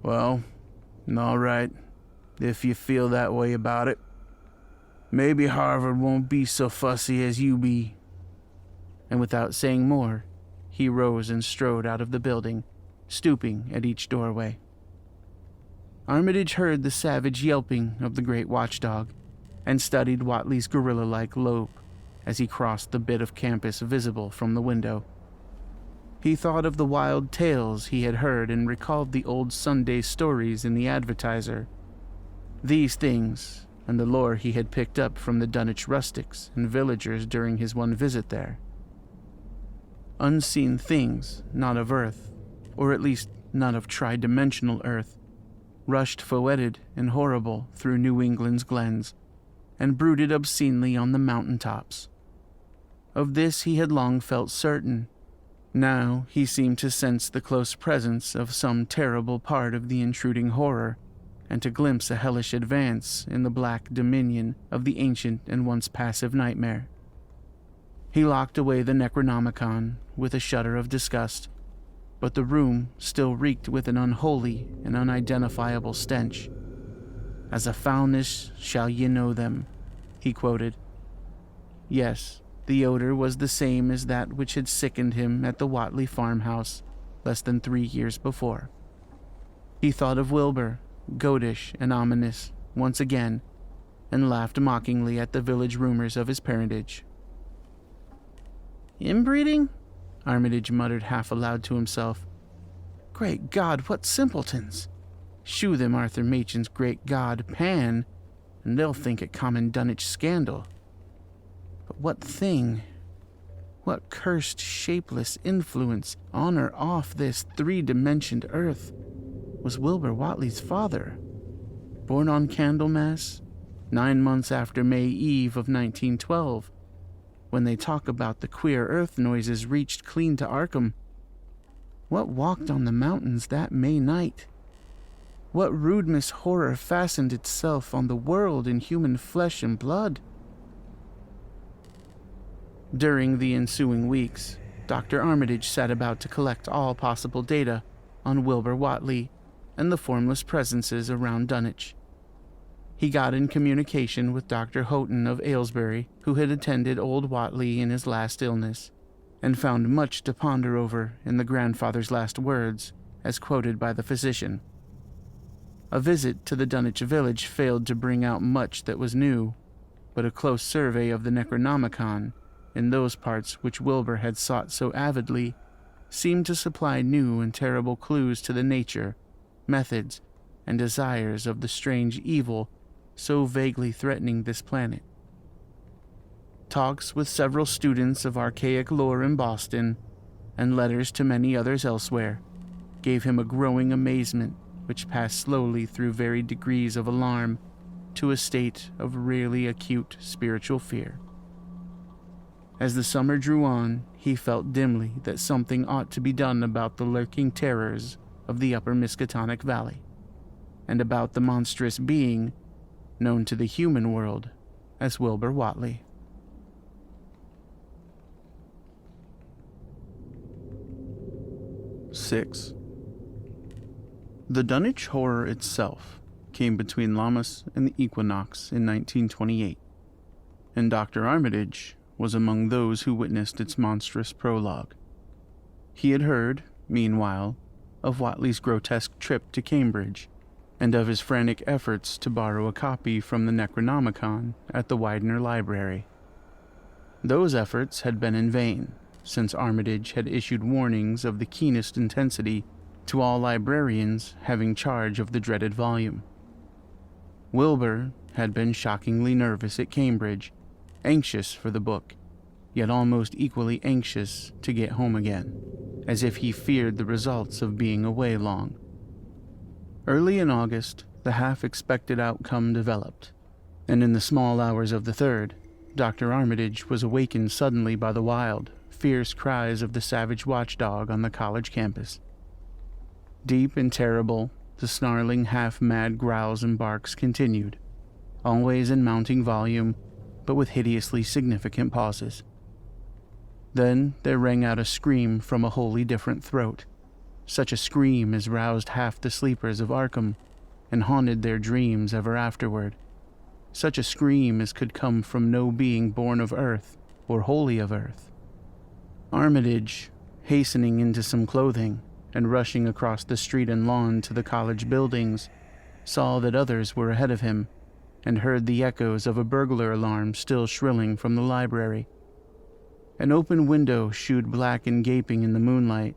"Well, all right, if you feel that way about it. Maybe Harvard won't be so fussy as you be." And without saying more, he rose and strode out of the building, stooping at each doorway. Armitage heard the savage yelping of the great watchdog and studied Whateley's gorilla-like lope as he crossed the bit of campus visible from the window. He thought of the wild tales he had heard and recalled the old Sunday stories in the Advertiser. These things, and the lore he had picked up from the Dunwich rustics and villagers during his one visit there. Unseen things, not of Earth, or at least not of tri-dimensional Earth, rushed foetid and horrible through New England's glens, and brooded obscenely on the mountain tops. Of this he had long felt certain. Now he seemed to sense the close presence of some terrible part of the intruding horror, and to glimpse a hellish advance in the black dominion of the ancient and once passive nightmare. He locked away the Necronomicon with a shudder of disgust, but the room still reeked with an unholy and unidentifiable stench. "As a foulness shall ye know them," he quoted. Yes, the odor was the same as that which had sickened him at the Whateley farmhouse less than 3 years before. He thought of Wilbur, goatish and ominous, once again, and laughed mockingly at the village rumors of his parentage. "Inbreeding?" Armitage muttered half aloud to himself. "Great God, what simpletons! Shew them Arthur Machen's great god, Pan, and they'll think it common Dunwich scandal. But what thing, what cursed shapeless influence on or off this three-dimensioned earth was Wilbur Watley's father, born on Candlemas, 9 months after May Eve of 1912, when they talk about the queer earth noises reached clean to Arkham? What walked on the mountains that May night? What rude horror fastened itself on the world in human flesh and blood?" During the ensuing weeks, Dr. Armitage set about to collect all possible data on Wilbur Watley and the formless presences around Dunwich. He got in communication with Dr. Houghton of Aylesbury, who had attended old Watley in his last illness, and found much to ponder over in the grandfather's last words, as quoted by the physician. A visit to the Dunwich village failed to bring out much that was new, but a close survey of the Necronomicon, in those parts which Wilbur had sought so avidly, seemed to supply new and terrible clues to the nature, methods, and desires of the strange evil so vaguely threatening this planet. Talks with several students of archaic lore in Boston, and letters to many others elsewhere, gave him a growing amazement which passed slowly through varied degrees of alarm to a state of really acute spiritual fear. As the summer drew on, he felt dimly that something ought to be done about the lurking terrors of the upper Miskatonic Valley, and about the monstrous being known to the human world as Wilbur Watley. "6. The Dunwich horror itself came between Lammas and the equinox in 1928, and Dr. Armitage was among those who witnessed its monstrous prologue. He had heard, meanwhile, of Watley's grotesque trip to Cambridge, and of his frantic efforts to borrow a copy from the Necronomicon at the Widener Library. Those efforts had been in vain, since Armitage had issued warnings of the keenest intensity to all librarians having charge of the dreaded volume. Wilbur had been shockingly nervous at Cambridge, anxious for the book, yet almost equally anxious to get home again, as if he feared the results of being away long. Early in August, the half-expected outcome developed. And in the small hours of the third, Dr. Armitage was awakened suddenly by the wild, fierce cries of the savage watchdog on the college campus. Deep and terrible, the snarling, half-mad growls and barks continued, always in mounting volume, but with hideously significant pauses. Then there rang out a scream from a wholly different throat, such a scream as roused half the sleepers of Arkham and haunted their dreams ever afterward. Such a scream as could come from no being born of earth or wholly of earth. Armitage, hastening into some clothing and rushing across the street and lawn to the college buildings, saw that others were ahead of him and heard the echoes of a burglar alarm still shrilling from the library. An open window shewed black and gaping in the moonlight.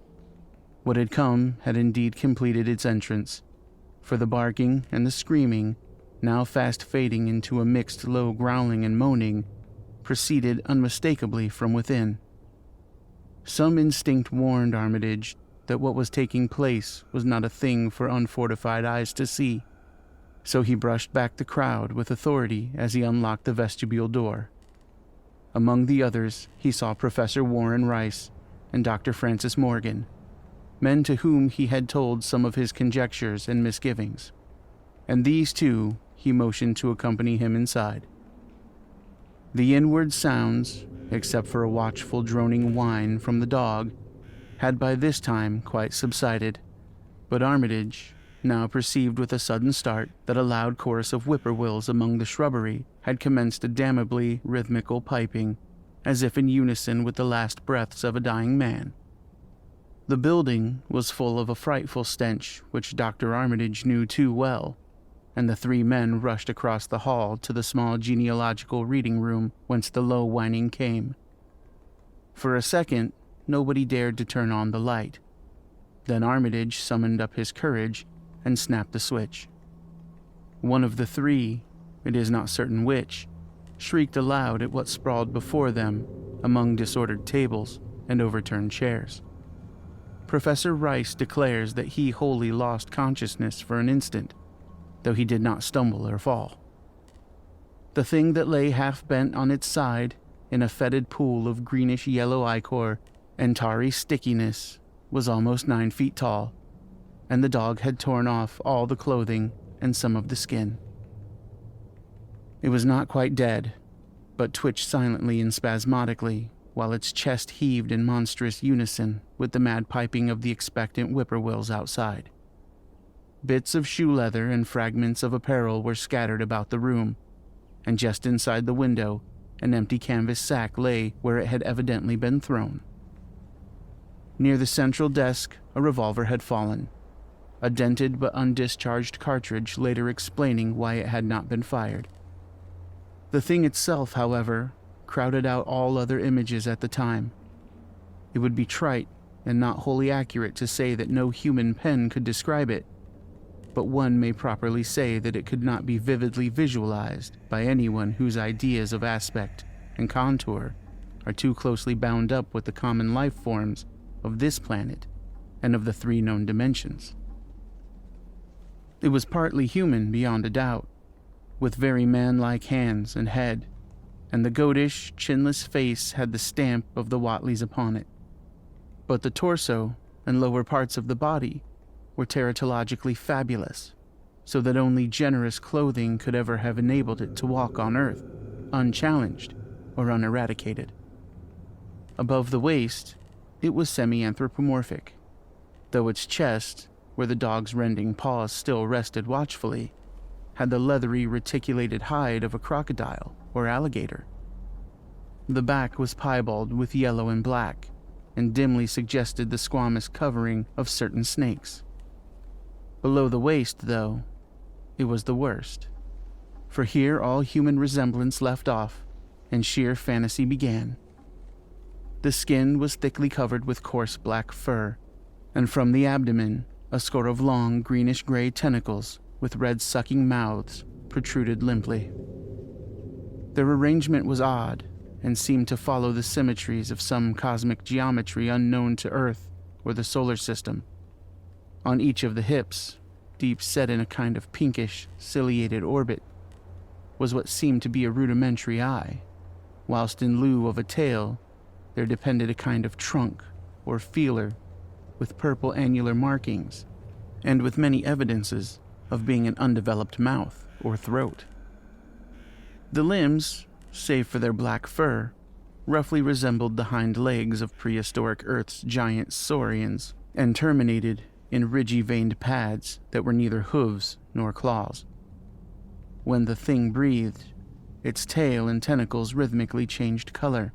What had come had indeed completed its entrance, for the barking and the screaming, now fast fading into a mixed low growling and moaning, proceeded unmistakably from within. Some instinct warned Armitage that what was taking place was not a thing for unfortified eyes to see, so he brushed back the crowd with authority as he unlocked the vestibule door. Among the others, he saw Professor Warren Rice and Dr. Francis Morgan, men to whom he had told some of his conjectures and misgivings, and these two he motioned to accompany him inside. The inward sounds, except for a watchful droning whine from the dog, had by this time quite subsided, but Armitage now perceived with a sudden start that a loud chorus of whippoorwills among the shrubbery had commenced a damnably rhythmical piping, as if in unison with the last breaths of a dying man. The building was full of a frightful stench which Dr. Armitage knew too well, and the three men rushed across the hall to the small genealogical reading room whence the low whining came. For a second, nobody dared to turn on the light. Then Armitage summoned up his courage and snapped the switch. One of the three, it is not certain which, shrieked aloud at what sprawled before them among disordered tables and overturned chairs. Professor Rice declares that he wholly lost consciousness for an instant, though he did not stumble or fall. The thing that lay half-bent on its side in a fetid pool of greenish-yellow ichor and tarry stickiness was almost 9 feet tall, and the dog had torn off all the clothing and some of the skin. It was not quite dead, but twitched silently and spasmodically, while its chest heaved in monstrous unison with the mad piping of the expectant whippoorwills outside. Bits of shoe leather and fragments of apparel were scattered about the room, and just inside the window, an empty canvas sack lay where it had evidently been thrown. Near the central desk, a revolver had fallen, a dented but undischarged cartridge later explaining why it had not been fired. The thing itself, however, crowded out all other images at the time. It would be trite and not wholly accurate to say that no human pen could describe it, but one may properly say that it could not be vividly visualized by anyone whose ideas of aspect and contour are too closely bound up with the common life forms of this planet and of the 3 known dimensions. It was partly human beyond a doubt, with very man-like hands and head, and the goatish, chinless face had the stamp of the Whateleys upon it. But the torso and lower parts of the body were teratologically fabulous, so that only generous clothing could ever have enabled it to walk on Earth, unchallenged or uneradicated. Above the waist, it was semi-anthropomorphic, though its chest, where the dog's rending paws still rested watchfully, had the leathery reticulated hide of a crocodile or alligator. The back was piebald with yellow and black, and dimly suggested the squamous covering of certain snakes. Below the waist, though, it was the worst, for here all human resemblance left off, and sheer fantasy began. The skin was thickly covered with coarse black fur, and from the abdomen, a score of long greenish-gray tentacles with red sucking mouths protruded limply. Their arrangement was odd, and seemed to follow the symmetries of some cosmic geometry unknown to Earth or the solar system. On each of the hips, deep set in a kind of pinkish, ciliated orbit, was what seemed to be a rudimentary eye, whilst in lieu of a tail, there depended a kind of trunk or feeler with purple annular markings, and with many evidences of being an undeveloped mouth or throat. The limbs, save for their black fur, roughly resembled the hind legs of prehistoric Earth's giant saurians, and terminated in ridgy-veined pads that were neither hooves nor claws. When the thing breathed, its tail and tentacles rhythmically changed color,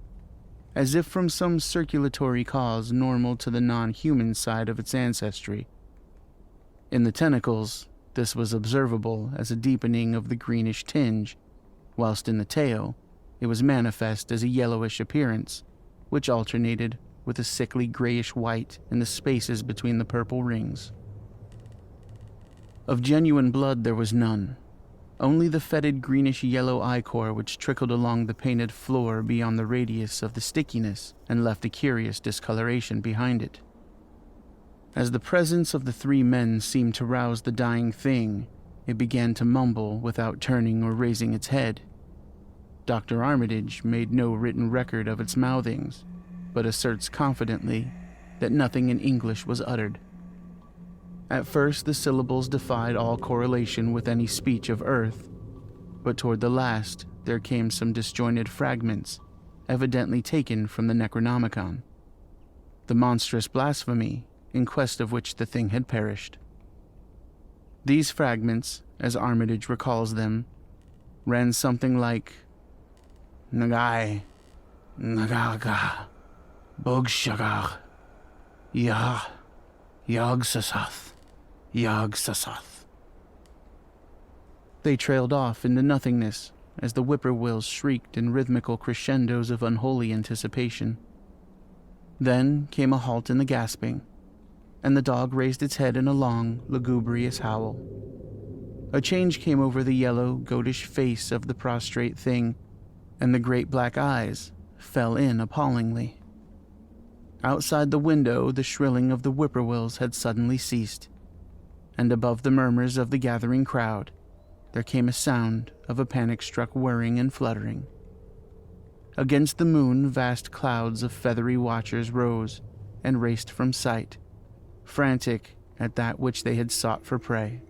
as if from some circulatory cause normal to the non-human side of its ancestry. In the tentacles, this was observable as a deepening of the greenish tinge, whilst in the tail, it was manifest as a yellowish appearance, which alternated with a sickly grayish-white in the spaces between the purple rings. Of genuine blood there was none, only the fetid greenish-yellow ichor which trickled along the painted floor beyond the radius of the stickiness and left a curious discoloration behind it. As the presence of the three men seemed to rouse the dying thing, it began to mumble without turning or raising its head. Dr. Armitage made no written record of its mouthings, but asserts confidently that nothing in English was uttered. At first, the syllables defied all correlation with any speech of Earth, but toward the last, there came some disjointed fragments, evidently taken from the Necronomicon, the monstrous blasphemy in quest of which the thing had perished. These fragments, as Armitage recalls them, ran something like Nagai, Nagaga, Bogshagar, Yah, Yogsasath, Yogsasath. They trailed off into nothingness as the whippoorwills shrieked in rhythmical crescendos of unholy anticipation. Then came a halt in the gasping, and the dog raised its head in a long, lugubrious howl. A change came over the yellow, goatish face of the prostrate thing, and the great black eyes fell in appallingly. Outside the window, the shrilling of the whippoorwills had suddenly ceased, and above the murmurs of the gathering crowd, there came a sound of a panic-struck whirring and fluttering. Against the moon, vast clouds of feathery watchers rose and raced from sight, frantic at that which they had sought for prey.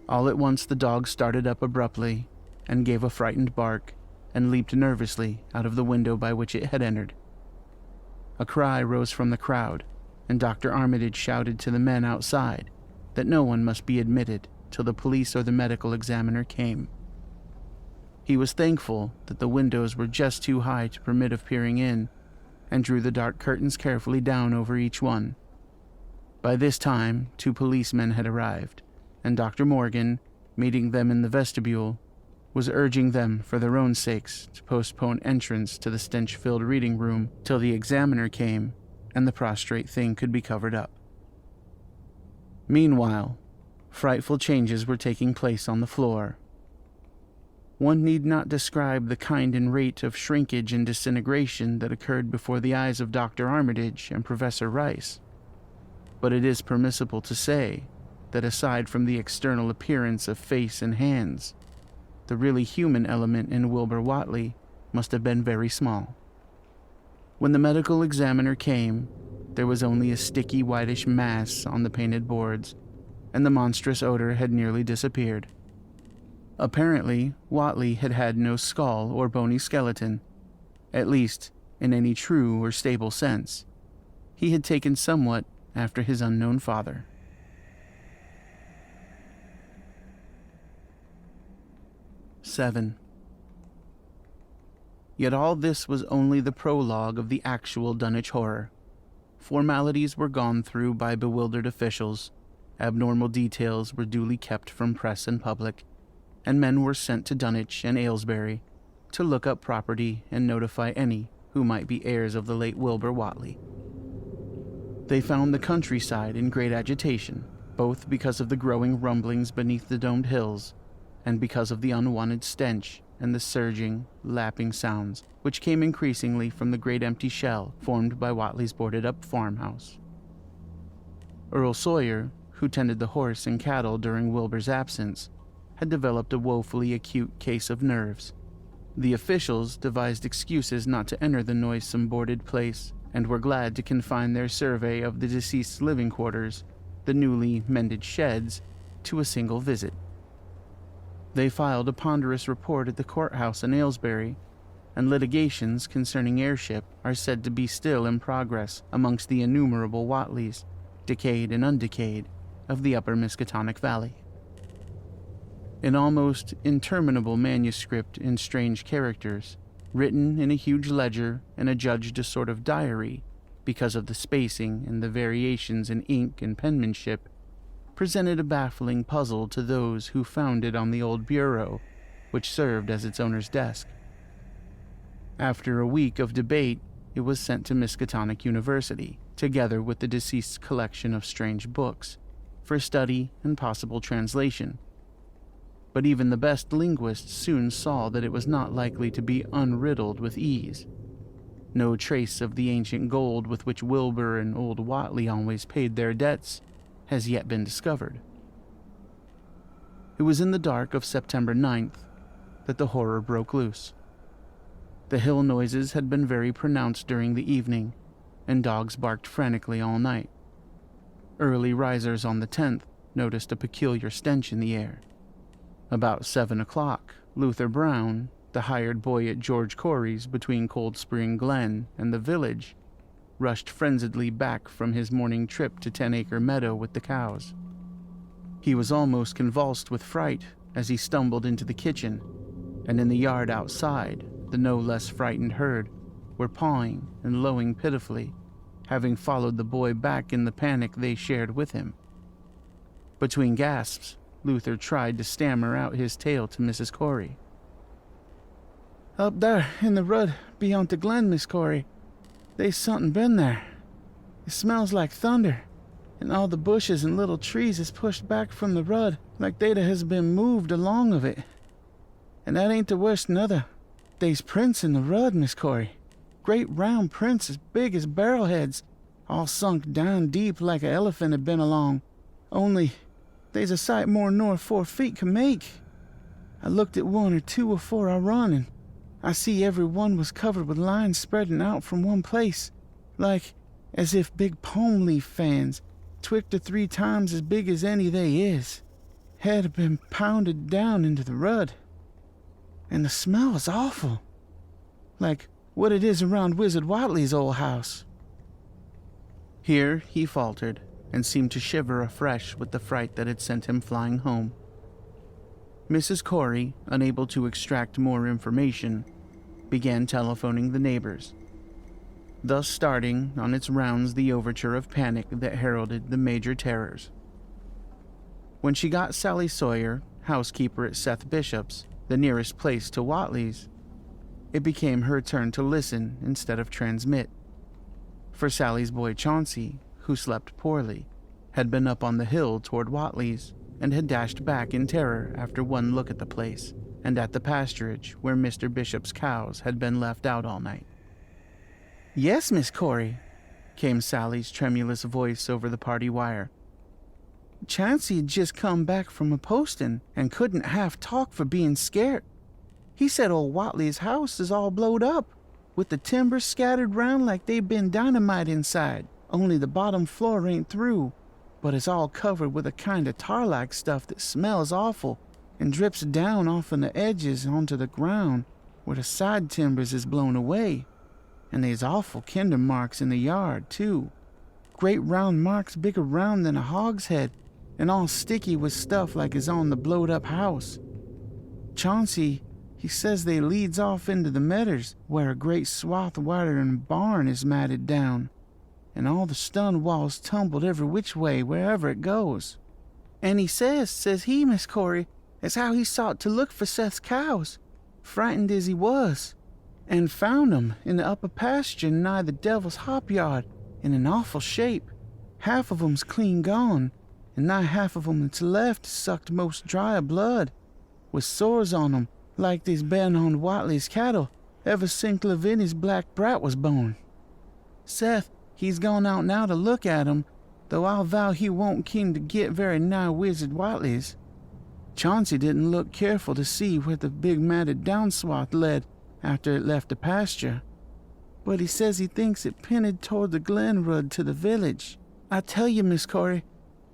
All at once the dog started up abruptly and gave a frightened bark and leaped nervously out of the window by which it had entered. A cry rose from the crowd, and Dr. Armitage shouted to the men outside that no one must be admitted till the police or the medical examiner came. He was thankful that the windows were just too high to permit of peering in, and drew the dark curtains carefully down over each one. By this time, 2 policemen had arrived, and Dr. Morgan, meeting them in the vestibule, was urging them, for their own sakes, to postpone entrance to the stench-filled reading room till the examiner came and the prostrate thing could be covered up. Meanwhile, frightful changes were taking place on the floor. One need not describe the kind and rate of shrinkage and disintegration that occurred before the eyes of Dr. Armitage and Professor Rice, but it is permissible to say that aside from the external appearance of face and hands, the really human element in Wilbur Watley must have been very small. When the medical examiner came, there was only a sticky whitish mass on the painted boards, and the monstrous odor had nearly disappeared. Apparently, Watley had had no skull or bony skeleton, at least in any true or stable sense. He had taken somewhat after his unknown father. (7) Yet all this was only the prologue of the actual Dunwich horror. Formalities were gone through by bewildered officials, abnormal details were duly kept from press and public, and men were sent to Dunwich and Aylesbury to look up property and notify any who might be heirs of the late Wilbur Watley. They found the countryside in great agitation, both because of the growing rumblings beneath the domed hills, and because of the unwanted stench and the surging, lapping sounds which came increasingly from the great empty shell formed by Watley's boarded-up farmhouse. Earl Sawyer, who tended the horse and cattle during Wilbur's absence, had developed a woefully acute case of nerves. The officials devised excuses not to enter the noisome boarded place and were glad to confine their survey of the deceased's living quarters, the newly mended sheds, to a single visit. They filed a ponderous report at the courthouse in Aylesbury, and litigations concerning heirship are said to be still in progress amongst the innumerable Whateleys, decayed and undecayed, of the upper Miskatonic Valley. An almost interminable manuscript in strange characters, written in a huge ledger and adjudged a sort of diary because of the spacing and the variations in ink and penmanship, presented a baffling puzzle to those who found it on the old bureau, which served as its owner's desk. After a week of debate, it was sent to Miskatonic University, together with the deceased's collection of strange books, for study and possible translation. But even the best linguists soon saw that it was not likely to be unriddled with ease. No trace of the ancient gold with which Wilbur and old Watley always paid their debts has yet been discovered. It was in the dark of September 9th that the horror broke loose. The hill noises had been very pronounced during the evening, and dogs barked frantically all night. Early risers on the 10th noticed a peculiar stench in the air. About 7 o'clock, Luther Brown, the hired boy at George Corey's between Cold Spring Glen and the village, rushed frenziedly back from his morning trip to 10-Acre Meadow with the cows. He was almost convulsed with fright as he stumbled into the kitchen, and in the yard outside, the no less frightened herd were pawing and lowing pitifully, having followed the boy back in the panic they shared with him. Between gasps, Luther tried to stammer out his tale to Mrs. Corey. "Up there in the rud beyond the glen, Miss Corey. They's something been there. It smells like thunder, and all the bushes and little trees is pushed back from the rud like they'd has been moved along of it. And that ain't the worst nuther. They's prints in the rud, Miss Corey. Great round prints as big as barrelheads, all sunk down deep like a elephant had been along. Only they's a sight more nor 4 feet can make. I looked at 1 or 2 afore I run, and I see every one was covered with lines spreading out from one place, like as if big palm leaf fans, 2 to 3 times as big as any they is, had been pounded down into the rud. And the smell was awful, like what it is around Wizard Watley's old house." Here he faltered, and seemed to shiver afresh with the fright that had sent him flying home. Mrs. Corey, unable to extract more information, began telephoning the neighbors, thus starting on its rounds the overture of panic that heralded the major terrors. When she got Sally Sawyer, housekeeper at Seth Bishop's, the nearest place to Watley's, it became her turn to listen instead of transmit. For Sally's boy Chauncey, who slept poorly, had been up on the hill toward Watley's and had dashed back in terror after one look at the place and at the pasturage where Mr. Bishop's cows had been left out all night. "Yes, Miss Corey," came Sally's tremulous voice over the party wire. "Chauncey had just come back from a posting and couldn't half talk for being scared. He said old Watley's house is all blowed up, with the timbers scattered round like they'd been dynamite inside, only the bottom floor ain't through, but it's all covered with a kind of tar-like stuff that smells awful and drips down off of the edges onto the ground where the side timbers is blown away. And there's awful kinder marks in the yard, too. Great round marks bigger round than a hogshead, and all sticky with stuff like is on the blowed-up house. Chauncey, he says they leads off into the meadows, where a great swath wider than a barn is matted down, and all the stone walls tumbled every which way wherever it goes. And he says he, Miss Corey, as how he sought to look for Seth's cows, frightened as he was, and found 'em in the upper pasture nigh the Devil's Hop Yard in an awful shape. Half of 'em's clean gone, and nigh half of 'em that's left sucked most dry of blood, with sores on 'em like they's been on Watley's cattle ever since Lavinia's black brat was born. Seth, he's gone out now to look at 'em, though I'll vow he won't keen to get very nigh Wizard Watley's. Chauncey didn't look careful to see where the big matted downswath led after it left the pasture, but he says he thinks it pinned toward the glen road to the village. I tell you, Miss Corey,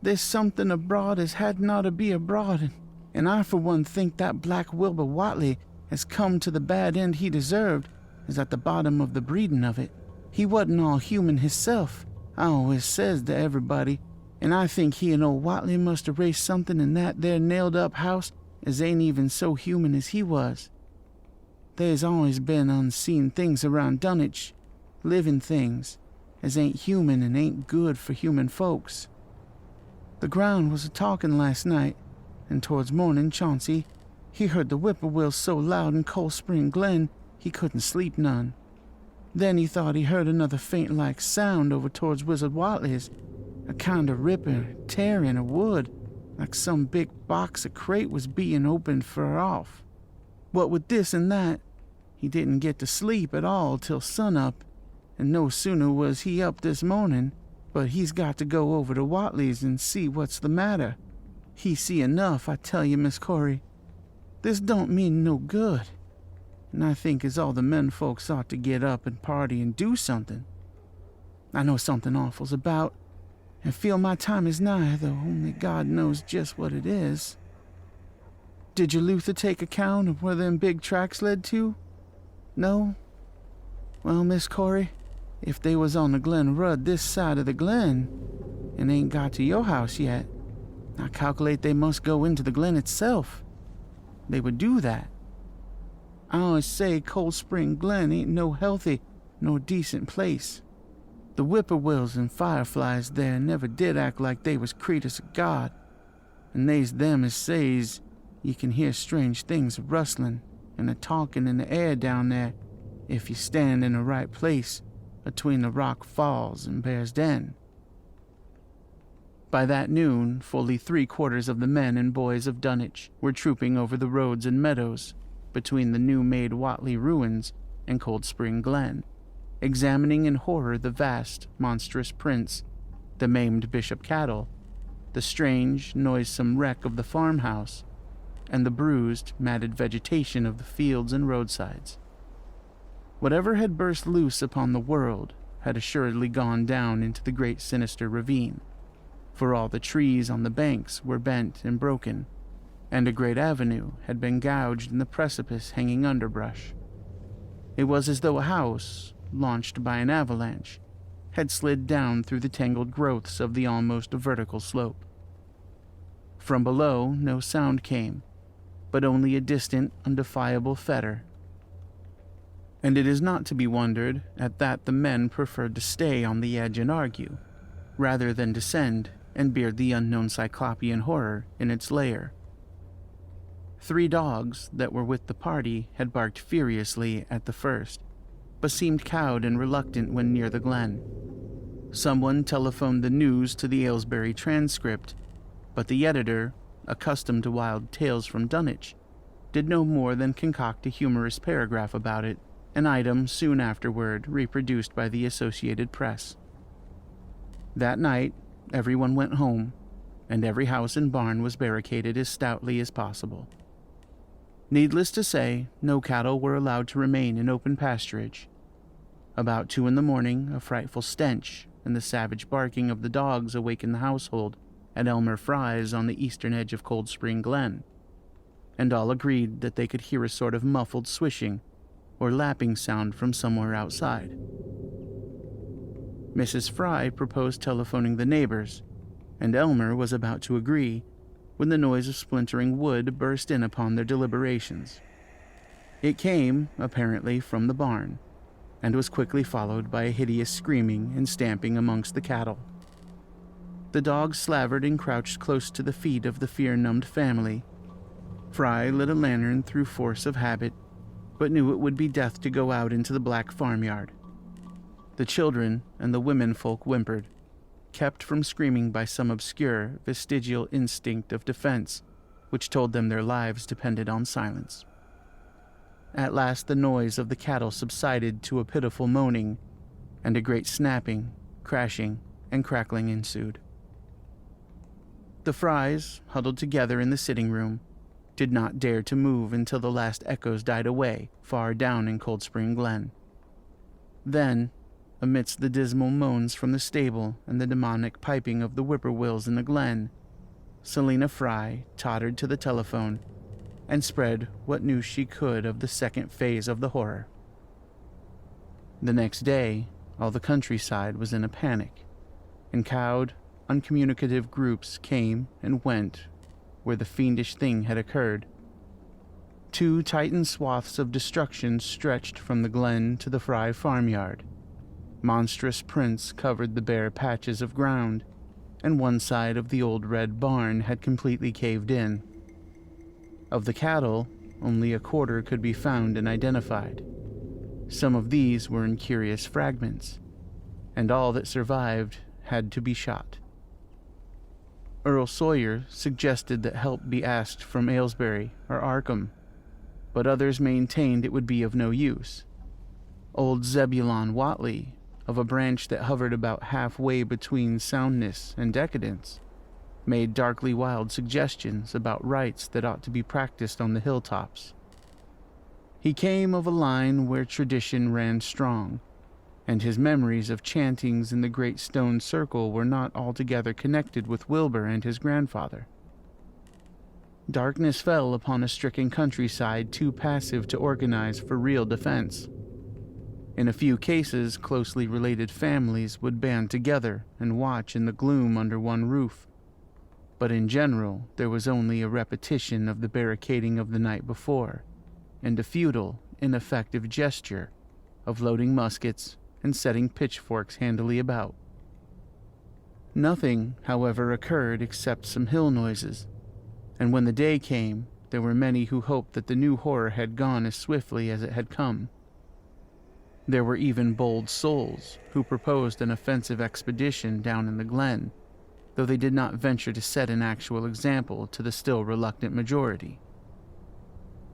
there's something abroad as hadn't ought to be abroad, and I for one think that black Wilbur Watley has come to the bad end he deserved, is at the bottom of the breeding of it. He wasn't all human hisself, I always says to everybody, and I think he and old Watley must have raised something in that there nailed-up house as ain't even so human as he was. There's always been unseen things around Dunwich, living things, as ain't human and ain't good for human folks. The ground was a-talking last night, and towards morning Chauncey, he heard the whippoorwills so loud in Cold Spring Glen he couldn't sleep none. Then he thought he heard another faint-like sound over towards Wizard Watley's, a kind of ripping, tearing of wood, like some big box or crate was being opened fur off. What with this and that, he didn't get to sleep at all till sunup, and no sooner was he up this morning, but he's got to go over to Watley's and see what's the matter. He see enough, I tell you, Miss Corey. This don't mean no good, and I think as all the men folks ought to get up and party and do something. I know something awful's about, and feel my time is nigh, though only God knows just what it is. Did your Luther take account of where them big tracks led to? No? Well, Miss Corey, if they was on the Glen Rud this side of the glen, and ain't got to your house yet, I calculate they must go into the glen itself. They would do that. I always say Cold Spring Glen ain't no healthy nor decent place. The whippoorwills and fireflies there never did act like they was creatures of God, and they's them as says you can hear strange things rustling and a-talking in the air down there if you stand in the right place between the Rock Falls and Bear's Den. By that noon, fully 3/4 of the men and boys of Dunwich were trooping over the roads and meadows between the new-made Watley ruins and Cold Spring Glen, examining in horror the vast, monstrous prints, the maimed bishop cattle, the strange, noisome wreck of the farmhouse, and the bruised, matted vegetation of the fields and roadsides. Whatever had burst loose upon the world had assuredly gone down into the great sinister ravine, for all the trees on the banks were bent and broken, and a great avenue had been gouged in the precipice hanging underbrush. It was as though a house, launched by an avalanche, had slid down through the tangled growths of the almost vertical slope. From below no sound came, but only a distant, undefiable fetor. And it is not to be wondered at that the men preferred to stay on the edge and argue, rather than descend and beard the unknown cyclopean horror in its lair. 3 dogs that were with the party had barked furiously at the first, but seemed cowed and reluctant when near the glen. Someone telephoned the news to the Aylesbury Transcript, but the editor, accustomed to wild tales from Dunwich, did no more than concoct a humorous paragraph about it, an item soon afterward reproduced by the Associated Press. That night, everyone went home, and every house and barn was barricaded as stoutly as possible. Needless to say, no cattle were allowed to remain in open pasturage. About 2 a.m, a frightful stench and the savage barking of the dogs awakened the household at Elmer Fry's on the eastern edge of Cold Spring Glen, and all agreed that they could hear a sort of muffled swishing or lapping sound from somewhere outside. Mrs. Fry proposed telephoning the neighbors, and Elmer was about to agree when the noise of splintering wood burst in upon their deliberations. It came, apparently, from the barn, and was quickly followed by a hideous screaming and stamping amongst the cattle. The dogs slavered and crouched close to the feet of the fear-numbed family. Fry lit a lantern through force of habit, but knew it would be death to go out into the black farmyard. The children and the women folk whimpered, kept from screaming by some obscure, vestigial instinct of defense, which told them their lives depended on silence. At last the noise of the cattle subsided to a pitiful moaning, and a great snapping, crashing, and crackling ensued. The Frys, huddled together in the sitting room, did not dare to move until the last echoes died away far down in Cold Spring Glen. Then, amidst the dismal moans from the stable and the demonic piping of the whippoorwills in the glen, Selina Fry tottered to the telephone and spread what news she could of the second phase of the horror. The next day, all the countryside was in a panic, and cowed, uncommunicative groups came and went where the fiendish thing had occurred. 2 titan swaths of destruction stretched from the glen to the Fry farmyard. Monstrous prints covered the bare patches of ground, and one side of the old red barn had completely caved in. Of the cattle, only a quarter could be found and identified. Some of these were in curious fragments, and all that survived had to be shot. Earl Sawyer suggested that help be asked from Aylesbury or Arkham, but others maintained it would be of no use. Old Zebulon Whateley, of a branch that hovered about halfway between soundness and decadence, made darkly wild suggestions about rites that ought to be practiced on the hilltops. He came of a line where tradition ran strong, and his memories of chantings in the great stone circle were not altogether connected with Wilbur and his grandfather. Darkness fell upon a stricken countryside too passive to organize for real defense. In a few cases, closely related families would band together and watch in the gloom under one roof, but in general there was only a repetition of the barricading of the night before, and a futile, ineffective gesture of loading muskets and setting pitchforks handily about. Nothing, however, occurred except some hill noises, and when the day came, there were many who hoped that the new horror had gone as swiftly as it had come. There were even bold souls who proposed an offensive expedition down in the glen, though they did not venture to set an actual example to the still reluctant majority.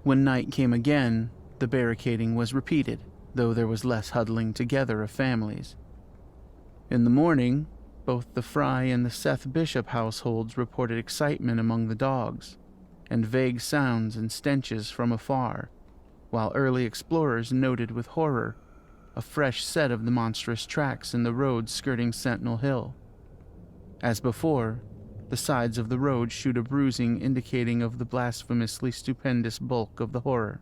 When night came again, the barricading was repeated, though there was less huddling together of families. In the morning, both the Fry and the Seth Bishop households reported excitement among the dogs, and vague sounds and stenches from afar, while early explorers noted with horror a fresh set of the monstrous tracks in the road skirting Sentinel Hill. As before, the sides of the road showed a bruising indicating of the blasphemously stupendous bulk of the horror,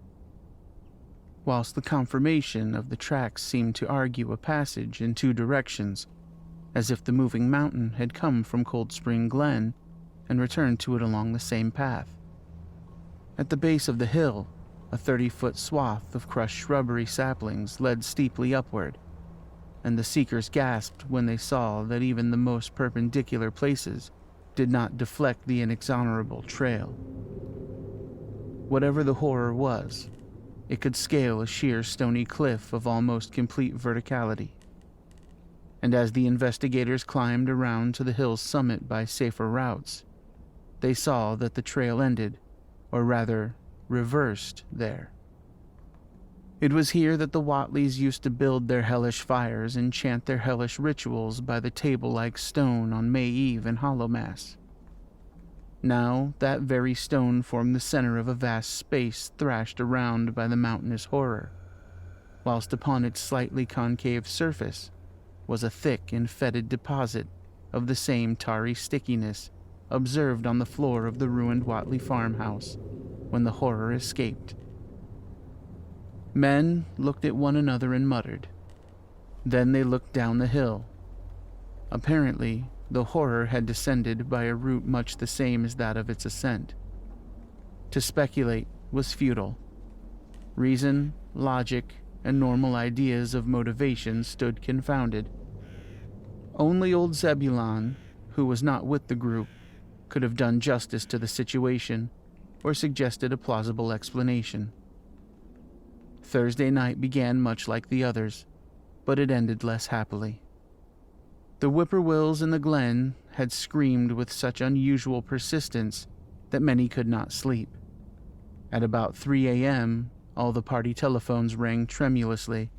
whilst the conformation of the tracks seemed to argue a passage in 2 directions, as if the moving mountain had come from Cold Spring Glen and returned to it along the same path. At the base of the hill, a 30-foot swath of crushed shrubbery saplings led steeply upward, and the seekers gasped when they saw that even the most perpendicular places did not deflect the inexorable trail. Whatever the horror was, it could scale a sheer stony cliff of almost complete verticality. And as the investigators climbed around to the hill's summit by safer routes, they saw that the trail ended, or rather, reversed there. It was here that the Whateleys used to build their hellish fires and chant their hellish rituals by the table-like stone on May Eve and Hallowmass. Now, that very stone formed the center of a vast space thrashed around by the mountainous horror, whilst upon its slightly concave surface was a thick and fetid deposit of the same tarry stickiness observed on the floor of the ruined Whateley farmhouse when the horror escaped. Men looked at one another and muttered. Then they looked down the hill. Apparently, the horror had descended by a route much the same as that of its ascent. To speculate was futile. Reason, logic, and normal ideas of motivation stood confounded. Only old Zebulon, who was not with the group, could have done justice to the situation or suggested a plausible explanation. Thursday night began much like the others, but it ended less happily. The whippoorwills in the glen had screamed with such unusual persistence that many could not sleep. At about 3 a.m., all the party telephones rang tremulously.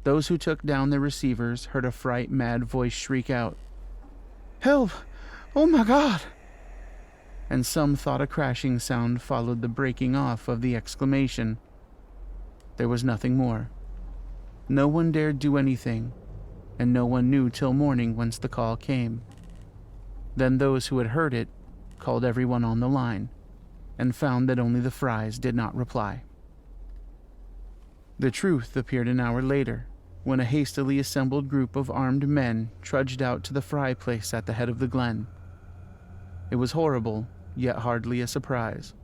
Those who took down their receivers heard a fright-mad voice shriek out, "Help! Oh my God!" and some thought a crashing sound followed the breaking off of the exclamation. There was nothing more. No one dared do anything, and no one knew till morning whence the call came. Then those who had heard it called everyone on the line, and found that only the Frys did not reply. The truth appeared an hour later, when a hastily assembled group of armed men trudged out to the Fry place at the head of the glen. It was horrible, yet hardly a surprise.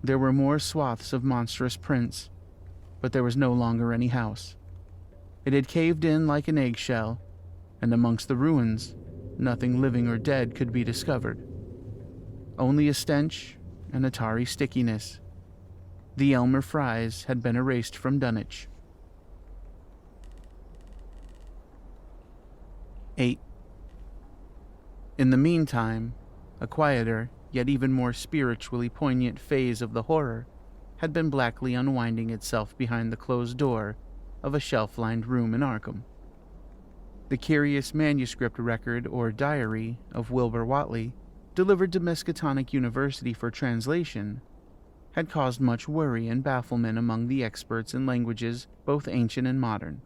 There were more swaths of monstrous prints, but there was no longer any house. It had caved in like an eggshell, and amongst the ruins, nothing living or dead could be discovered. Only a stench and a tarry stickiness. The Elmer Frys had been erased from Dunwich. 8. In the meantime, a quieter, yet even more spiritually poignant phase of the horror had been blackly unwinding itself behind the closed door of a shelf-lined room in Arkham. The curious manuscript record or diary of Wilbur Watley, delivered to Miskatonic University for translation, had caused much worry and bafflement among the experts in languages both ancient and modern.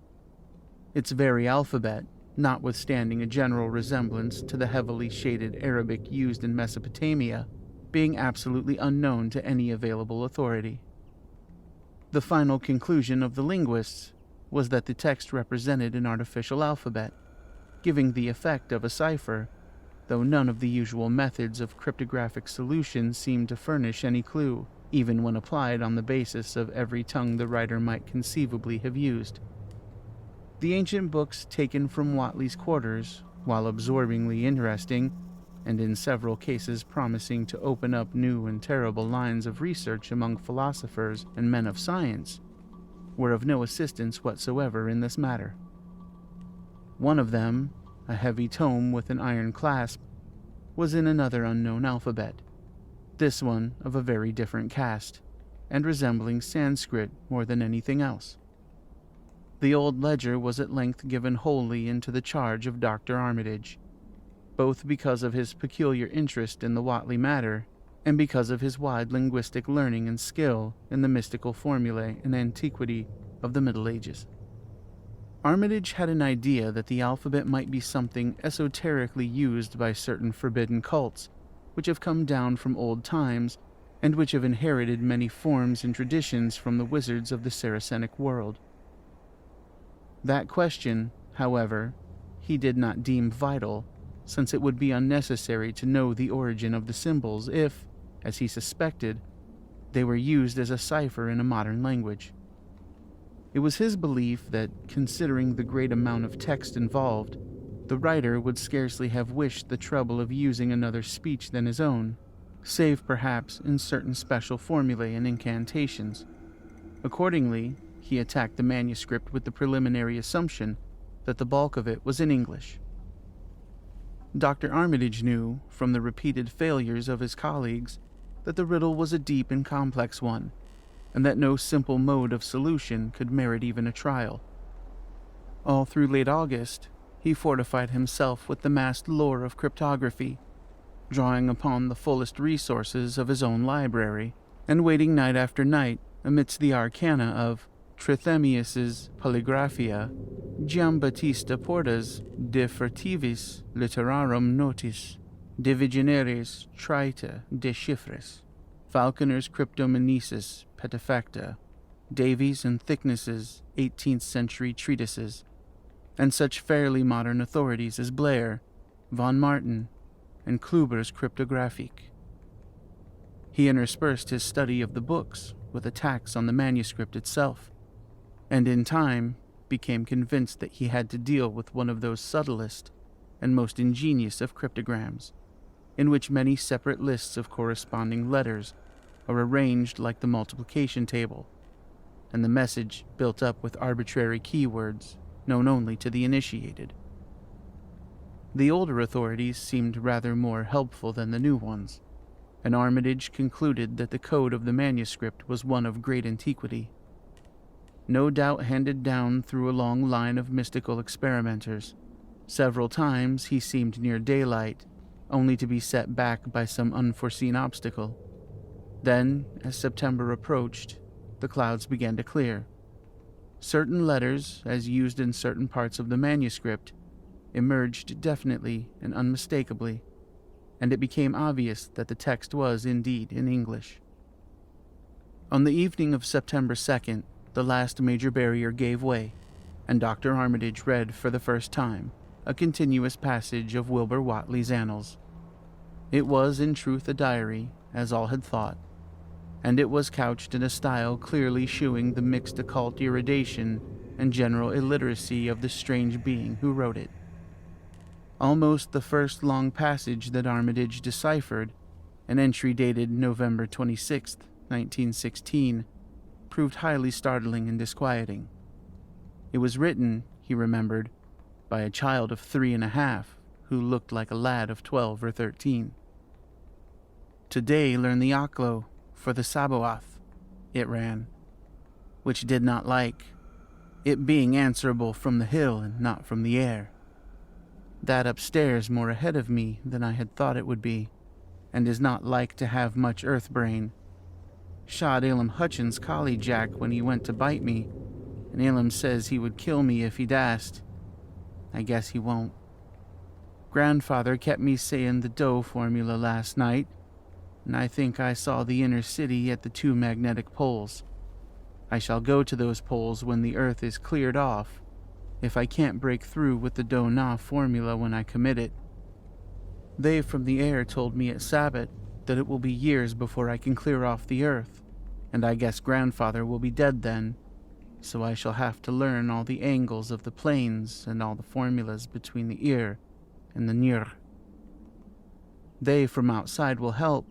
Its very alphabet, notwithstanding a general resemblance to the heavily shaded Arabic used in Mesopotamia, being absolutely unknown to any available authority. The final conclusion of the linguists was that the text represented an artificial alphabet, giving the effect of a cipher, though none of the usual methods of cryptographic solution seemed to furnish any clue, even when applied on the basis of every tongue the writer might conceivably have used. The ancient books taken from Watley's quarters, while absorbingly interesting, and in several cases promising to open up new and terrible lines of research among philosophers and men of science, were of no assistance whatsoever in this matter. One of them, a heavy tome with an iron clasp, was in another unknown alphabet, this one of a very different cast, and resembling Sanskrit more than anything else. The old ledger was at length given wholly into the charge of Dr. Armitage, both because of his peculiar interest in the Watley matter, and because of his wide linguistic learning and skill in the mystical formulae and antiquity of the Middle Ages. Armitage had an idea that the alphabet might be something esoterically used by certain forbidden cults, which have come down from old times, and which have inherited many forms and traditions from the wizards of the Saracenic world. That question, however, he did not deem vital, since it would be unnecessary to know the origin of the symbols if, as he suspected, they were used as a cipher in a modern language. It was his belief that, considering the great amount of text involved, the writer would scarcely have wished the trouble of using another speech than his own, save perhaps in certain special formulae and incantations. Accordingly, he attacked the manuscript with the preliminary assumption that the bulk of it was in English. Dr. Armitage knew, from the repeated failures of his colleagues, that the riddle was a deep and complex one, and that no simple mode of solution could merit even a trial. All through late August, he fortified himself with the massed lore of cryptography, drawing upon the fullest resources of his own library, and waiting night after night amidst the arcana of Trithemius's Polygraphia, Giambattista Porta's De Furtivis Literarum Notis, De Visionaris Trita Decifris, Falconer's Cryptomenesis Petefacta, Davies and Thickness's 18th century treatises, and such fairly modern authorities as Blair, von Martin, and Kluber's Cryptographique. He interspersed his study of the books with attacks on the manuscript itself, and in time became convinced that he had to deal with one of those subtlest and most ingenious of cryptograms, in which many separate lists of corresponding letters are arranged like the multiplication table, and the message built up with arbitrary keywords known only to the initiated. The older authorities seemed rather more helpful than the new ones, and Armitage concluded that the code of the manuscript was one of great antiquity, no doubt handed down through a long line of mystical experimenters. Several times he seemed near daylight, only to be set back by some unforeseen obstacle. Then, as September approached, the clouds began to clear. Certain letters, as used in certain parts of the manuscript, emerged definitely and unmistakably, and it became obvious that the text was indeed in English. On the evening of September 2nd, the last major barrier gave way, and Dr. Armitage read for the first time a continuous passage of Wilbur Watley's annals. It was in truth a diary, as all had thought, and it was couched in a style clearly shewing the mixed occult erudition and general illiteracy of the strange being who wrote it. Almost the first long passage that Armitage deciphered, an entry dated November 26, 1916, proved highly startling and disquieting. It was written, he remembered, by a child of 3.5 who looked like a lad of 12 or 13. "Today learn the Aklo for the Sabaoth," it ran, which did not like, it being answerable from the hill and not from the air. That upstairs more ahead of me than I had thought it would be, and is not like to have much earth brain. Shot Elam Hutchins' collie Jack when he went to bite me, and Elam says he would kill me if he dast. I guess he won't. Grandfather kept me saying the dough formula last night, and I think I saw the inner city at the 2 magnetic poles. I shall go to those poles when the earth is cleared off, if I can't break through with the do-na formula when I commit it. They from the air told me at Sabbath that it will be years before I can clear off the earth, and I guess grandfather will be dead then, so I shall have to learn all the angles of the planes and all the formulas between the ear and the nyr. They from outside will help,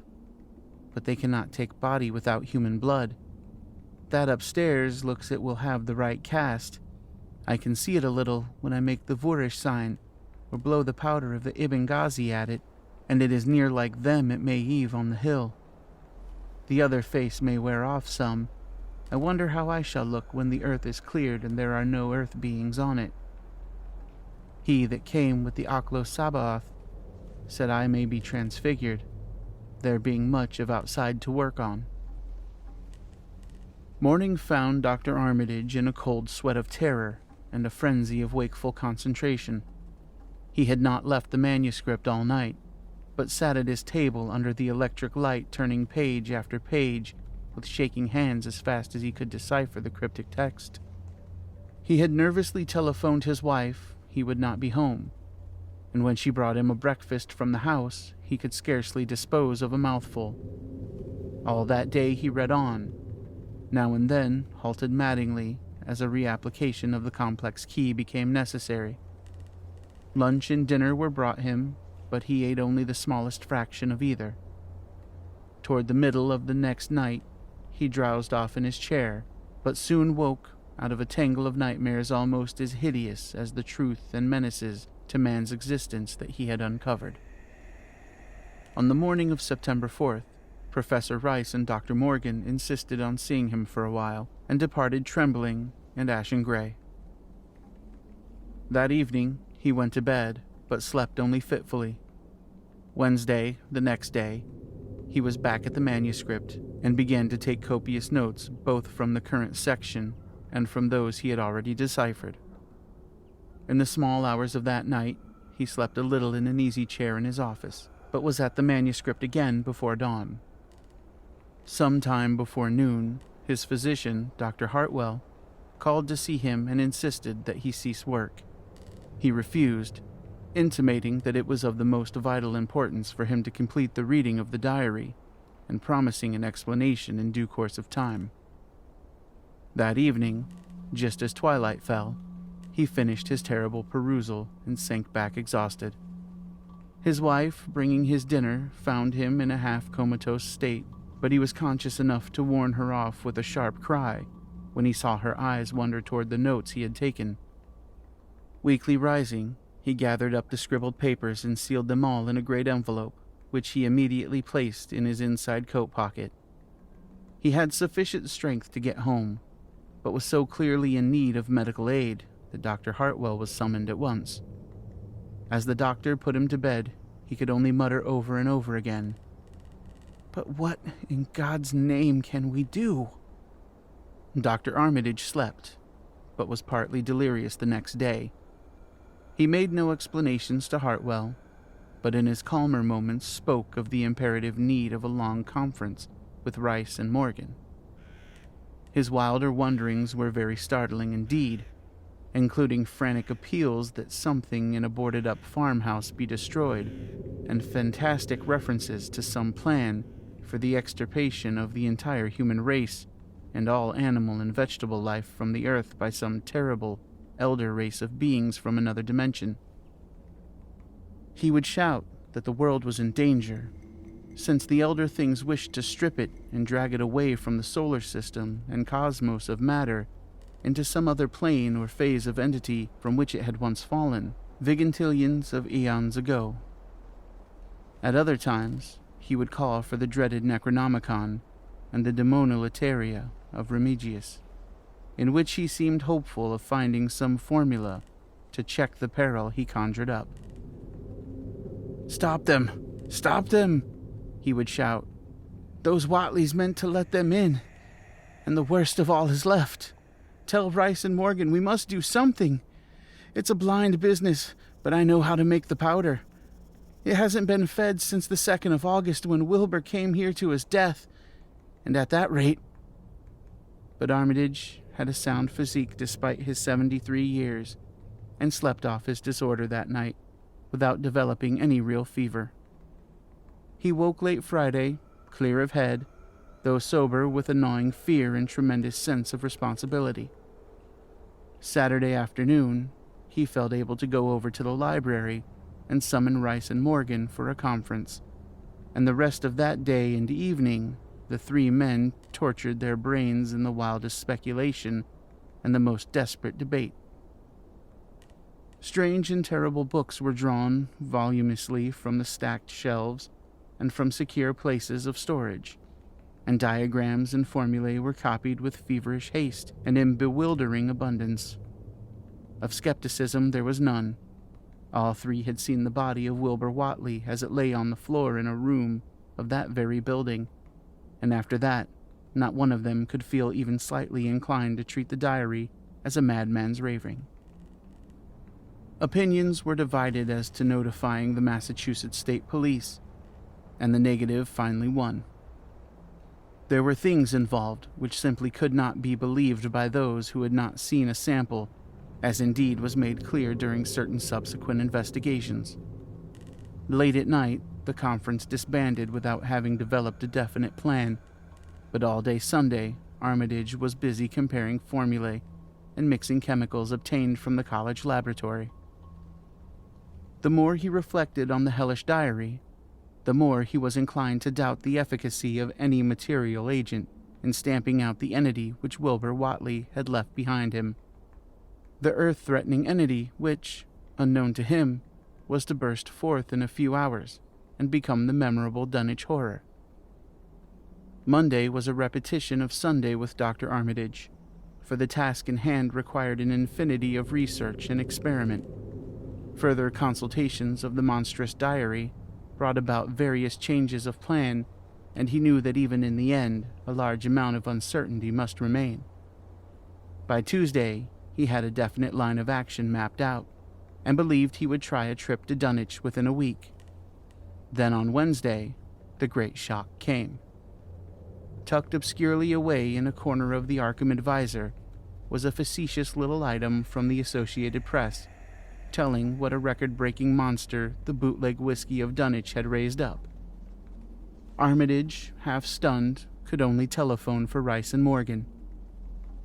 but they cannot take body without human blood. That upstairs looks it will have the right cast. I can see it a little when I make the Vurish sign, or blow the powder of the Ibn Ghazi at it, and it is near like them at May Eve on the hill. The other face may wear off some. I wonder how I shall look when the earth is cleared and there are no earth beings on it. He that came with the Aklo Sabaoth said I may be transfigured, there being much of outside to work on. Morning found Dr. Armitage in a cold sweat of terror and a frenzy of wakeful concentration. He had not left the manuscript all night, but sat at his table under the electric light turning page after page with shaking hands as fast as he could decipher the cryptic text. He had nervously telephoned his wife he would not be home, and when she brought him a breakfast from the house, he could scarcely dispose of a mouthful. All that day he read on, now and then halted maddeningly as a reapplication of the complex key became necessary. Lunch and dinner were brought him, but he ate only the smallest fraction of either. Toward the middle of the next night, he drowsed off in his chair, but soon woke out of a tangle of nightmares almost as hideous as the truth and menaces to man's existence that he had uncovered. On the morning of September 4th, Professor Rice and Dr. Morgan insisted on seeing him for a while, and departed trembling and ashen gray. That evening, he went to bed, but slept only fitfully. Wednesday, the next day, he was back at the manuscript and began to take copious notes both from the current section and from those he had already deciphered. In the small hours of that night, he slept a little in an easy chair in his office, but was at the manuscript again before dawn. Some time before noon, his physician, Dr. Hartwell, called to see him and insisted that he cease work. He refused, intimating that it was of the most vital importance for him to complete the reading of the diary, and promising an explanation in due course of time. That evening, just as twilight fell, he finished his terrible perusal and sank back exhausted. His wife, bringing his dinner, found him in a half-comatose state, but he was conscious enough to warn her off with a sharp cry when he saw her eyes wander toward the notes he had taken. Weakly rising, he gathered up the scribbled papers and sealed them all in a great envelope, which he immediately placed in his inside coat pocket. He had sufficient strength to get home, but was so clearly in need of medical aid that Dr. Hartwell was summoned at once. As the doctor put him to bed, he could only mutter over and over again, "But what in God's name can we do?" Dr. Armitage slept, but was partly delirious the next day. He made no explanations to Hartwell, but in his calmer moments spoke of the imperative need of a long conference with Rice and Morgan. His wilder wonderings were very startling indeed, including frantic appeals that something in a boarded-up farmhouse be destroyed, and fantastic references to some plan for the extirpation of the entire human race and all animal and vegetable life from the earth by some terrible, elder race of beings from another dimension. He would shout that the world was in danger, since the elder things wished to strip it and drag it away from the solar system and cosmos of matter into some other plane or phase of entity from which it had once fallen, vigintillions of eons ago. At other times, he would call for the dreaded Necronomicon and the Demonolitaria of Remigius, in which he seemed hopeful of finding some formula to check the peril he conjured up. "Stop them! Stop them!" he would shout. "Those Whateleys meant to let them in, and the worst of all is left. Tell Rice and Morgan we must do something. It's a blind business, but I know how to make the powder. It hasn't been fed since the 2nd of August when Wilbur came here to his death, and at that rate..." But Armitage had a sound physique despite his 73 years, and slept off his disorder that night without developing any real fever. He woke late Friday, clear of head, though sober with a gnawing fear and tremendous sense of responsibility. Saturday afternoon, he felt able to go over to the library and summon Rice and Morgan for a conference, and the rest of that day and evening, the three men tortured their brains in the wildest speculation and the most desperate debate. Strange and terrible books were drawn voluminously from the stacked shelves and from secure places of storage, and diagrams and formulae were copied with feverish haste and in bewildering abundance. Of skepticism there was none. All three had seen the body of Wilbur Watley as it lay on the floor in a room of that very building, and after that, not one of them could feel even slightly inclined to treat the diary as a madman's raving. Opinions were divided as to notifying the Massachusetts State Police, and the negative finally won. There were things involved which simply could not be believed by those who had not seen a sample, as indeed was made clear during certain subsequent investigations. Late at night, the conference disbanded without having developed a definite plan, but all day Sunday, Armitage was busy comparing formulae and mixing chemicals obtained from the college laboratory. The more he reflected on the hellish diary, the more he was inclined to doubt the efficacy of any material agent in stamping out the entity which Wilbur Watley had left behind him. The earth-threatening entity which, unknown to him, was to burst forth in a few hours and become the memorable Dunwich horror. Monday was a repetition of Sunday with Dr. Armitage, for the task in hand required an infinity of research and experiment. Further consultations of the monstrous diary brought about various changes of plan, and he knew that even in the end, a large amount of uncertainty must remain. By Tuesday, he had a definite line of action mapped out, and believed he would try a trip to Dunwich within a week. Then on Wednesday, the great shock came. Tucked obscurely away in a corner of the Arkham Advisor was a facetious little item from the Associated Press, telling what a record-breaking monster the bootleg whiskey of Dunwich had raised up. Armitage, half stunned, could only telephone for Rice and Morgan.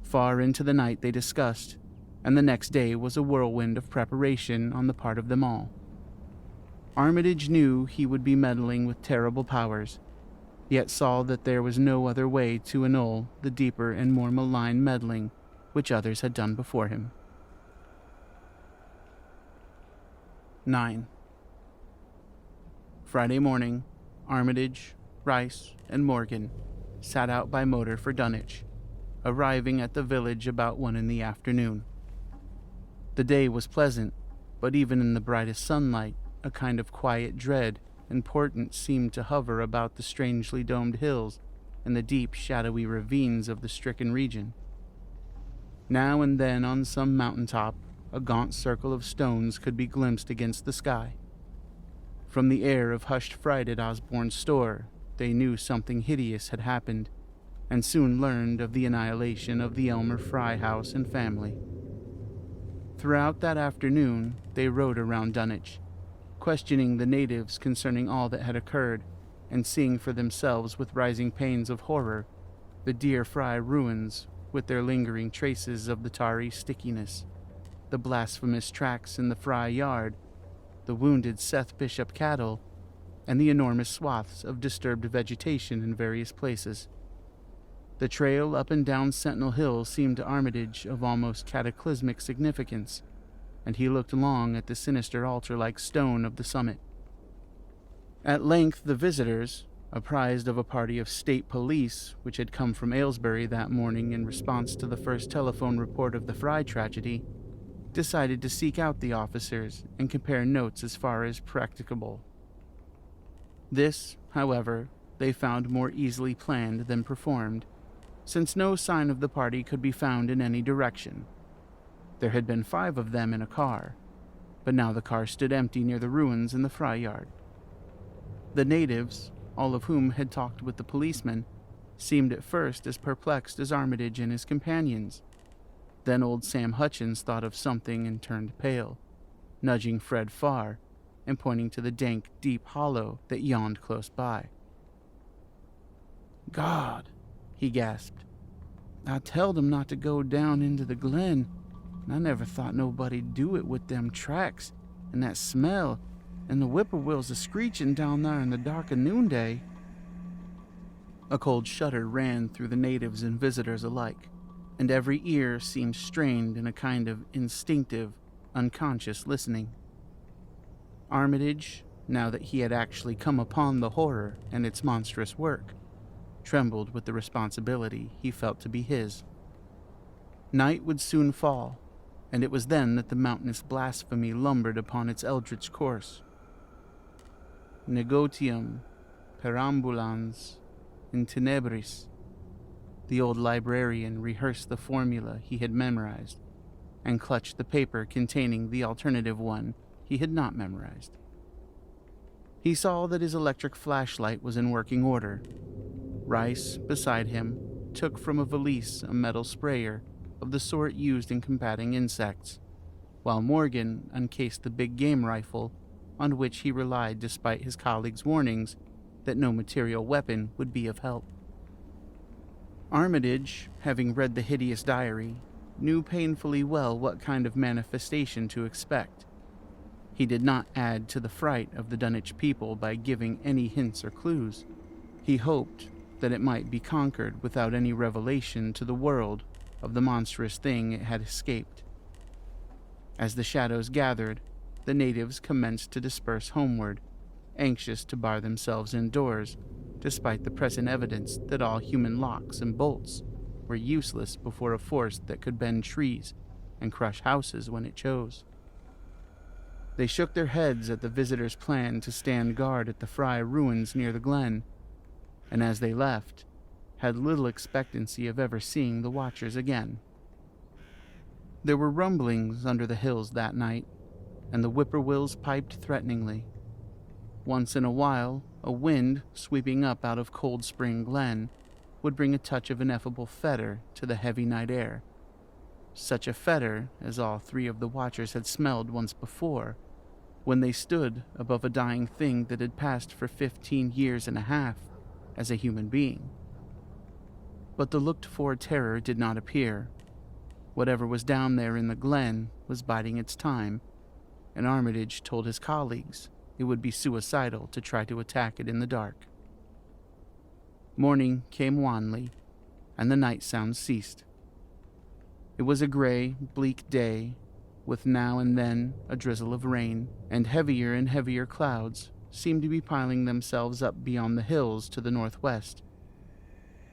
Far into the night they discussed, and the next day was a whirlwind of preparation on the part of them all. Armitage knew he would be meddling with terrible powers, yet saw that there was no other way to annul the deeper and more malign meddling which others had done before him. 9. Friday morning, Armitage, Rice, and Morgan sat out by motor for Dunwich, arriving at the village about 1 in the afternoon. The day was pleasant, but even in the brightest sunlight, a kind of quiet dread and portent seemed to hover about the strangely domed hills and the deep, shadowy ravines of the stricken region. Now and then on some mountaintop, a gaunt circle of stones could be glimpsed against the sky. From the air of hushed fright at Osborne's store, they knew something hideous had happened, and soon learned of the annihilation of the Elmer Fry house and family. Throughout that afternoon, they rode around Dunwich, questioning the natives concerning all that had occurred, and seeing for themselves with rising pains of horror the dear Fry ruins with their lingering traces of the tarry stickiness, the blasphemous tracks in the Fry yard, the wounded Seth Bishop cattle, and the enormous swaths of disturbed vegetation in various places. The trail up and down Sentinel Hill seemed to Armitage of almost cataclysmic significance, and he looked long at the sinister altar-like stone of the summit. At length the visitors, apprised of a party of state police which had come from Aylesbury that morning in response to the first telephone report of the Fry tragedy, decided to seek out the officers and compare notes as far as practicable. This, however, they found more easily planned than performed, since no sign of the party could be found in any direction. There had been 5 of them in a car, but now the car stood empty near the ruins in the Fry yard. The natives, all of whom had talked with the policeman, seemed at first as perplexed as Armitage and his companions. Then old Sam Hutchins thought of something and turned pale, nudging Fred Farr and pointing to the dank, deep hollow that yawned close by. "God," he gasped. "I telled 'em not to go down into the glen, and I never thought nobody'd do it with them tracks and that smell and the whippoorwills a-screeching down there in the dark of noonday." A cold shudder ran through the natives and visitors alike, and every ear seemed strained in a kind of instinctive, unconscious listening. Armitage, now that he had actually come upon the horror and its monstrous work, trembled with the responsibility he felt to be his. Night would soon fall, and it was then that the mountainous blasphemy lumbered upon its eldritch course. Negotium perambulans in tenebris. The old librarian rehearsed the formula he had memorized, and clutched the paper containing the alternative one he had not memorized. He saw that his electric flashlight was in working order. Rice, beside him, took from a valise a metal sprayer of the sort used in combating insects, while Morgan uncased the big game rifle on which he relied despite his colleagues' warnings that no material weapon would be of help. Armitage, having read the hideous diary, knew painfully well what kind of manifestation to expect. He did not add to the fright of the Dunwich people by giving any hints or clues. He hoped that it might be conquered without any revelation to the world of the monstrous thing it had escaped. As the shadows gathered, the natives commenced to disperse homeward, anxious to bar themselves indoors, despite the present evidence that all human locks and bolts were useless before a force that could bend trees and crush houses when it chose. They shook their heads at the visitors' plan to stand guard at the Fry ruins near the glen, and as they left, had little expectancy of ever seeing the watchers again. There were rumblings under the hills that night, and the whippoorwills piped threateningly. Once in a while, a wind sweeping up out of Cold Spring Glen would bring a touch of ineffable fetor to the heavy night air. Such a fetor as all 3 of the watchers had smelled once before, when they stood above a dying thing that had passed for 15 years and a half as a human being. But the looked-for terror did not appear. Whatever was down there in the glen was biding its time, and Armitage told his colleagues it would be suicidal to try to attack it in the dark. Morning came wanly, and the night sounds ceased. It was a gray, bleak day, with now and then a drizzle of rain, and heavier and heavier clouds seemed to be piling themselves up beyond the hills to the northwest.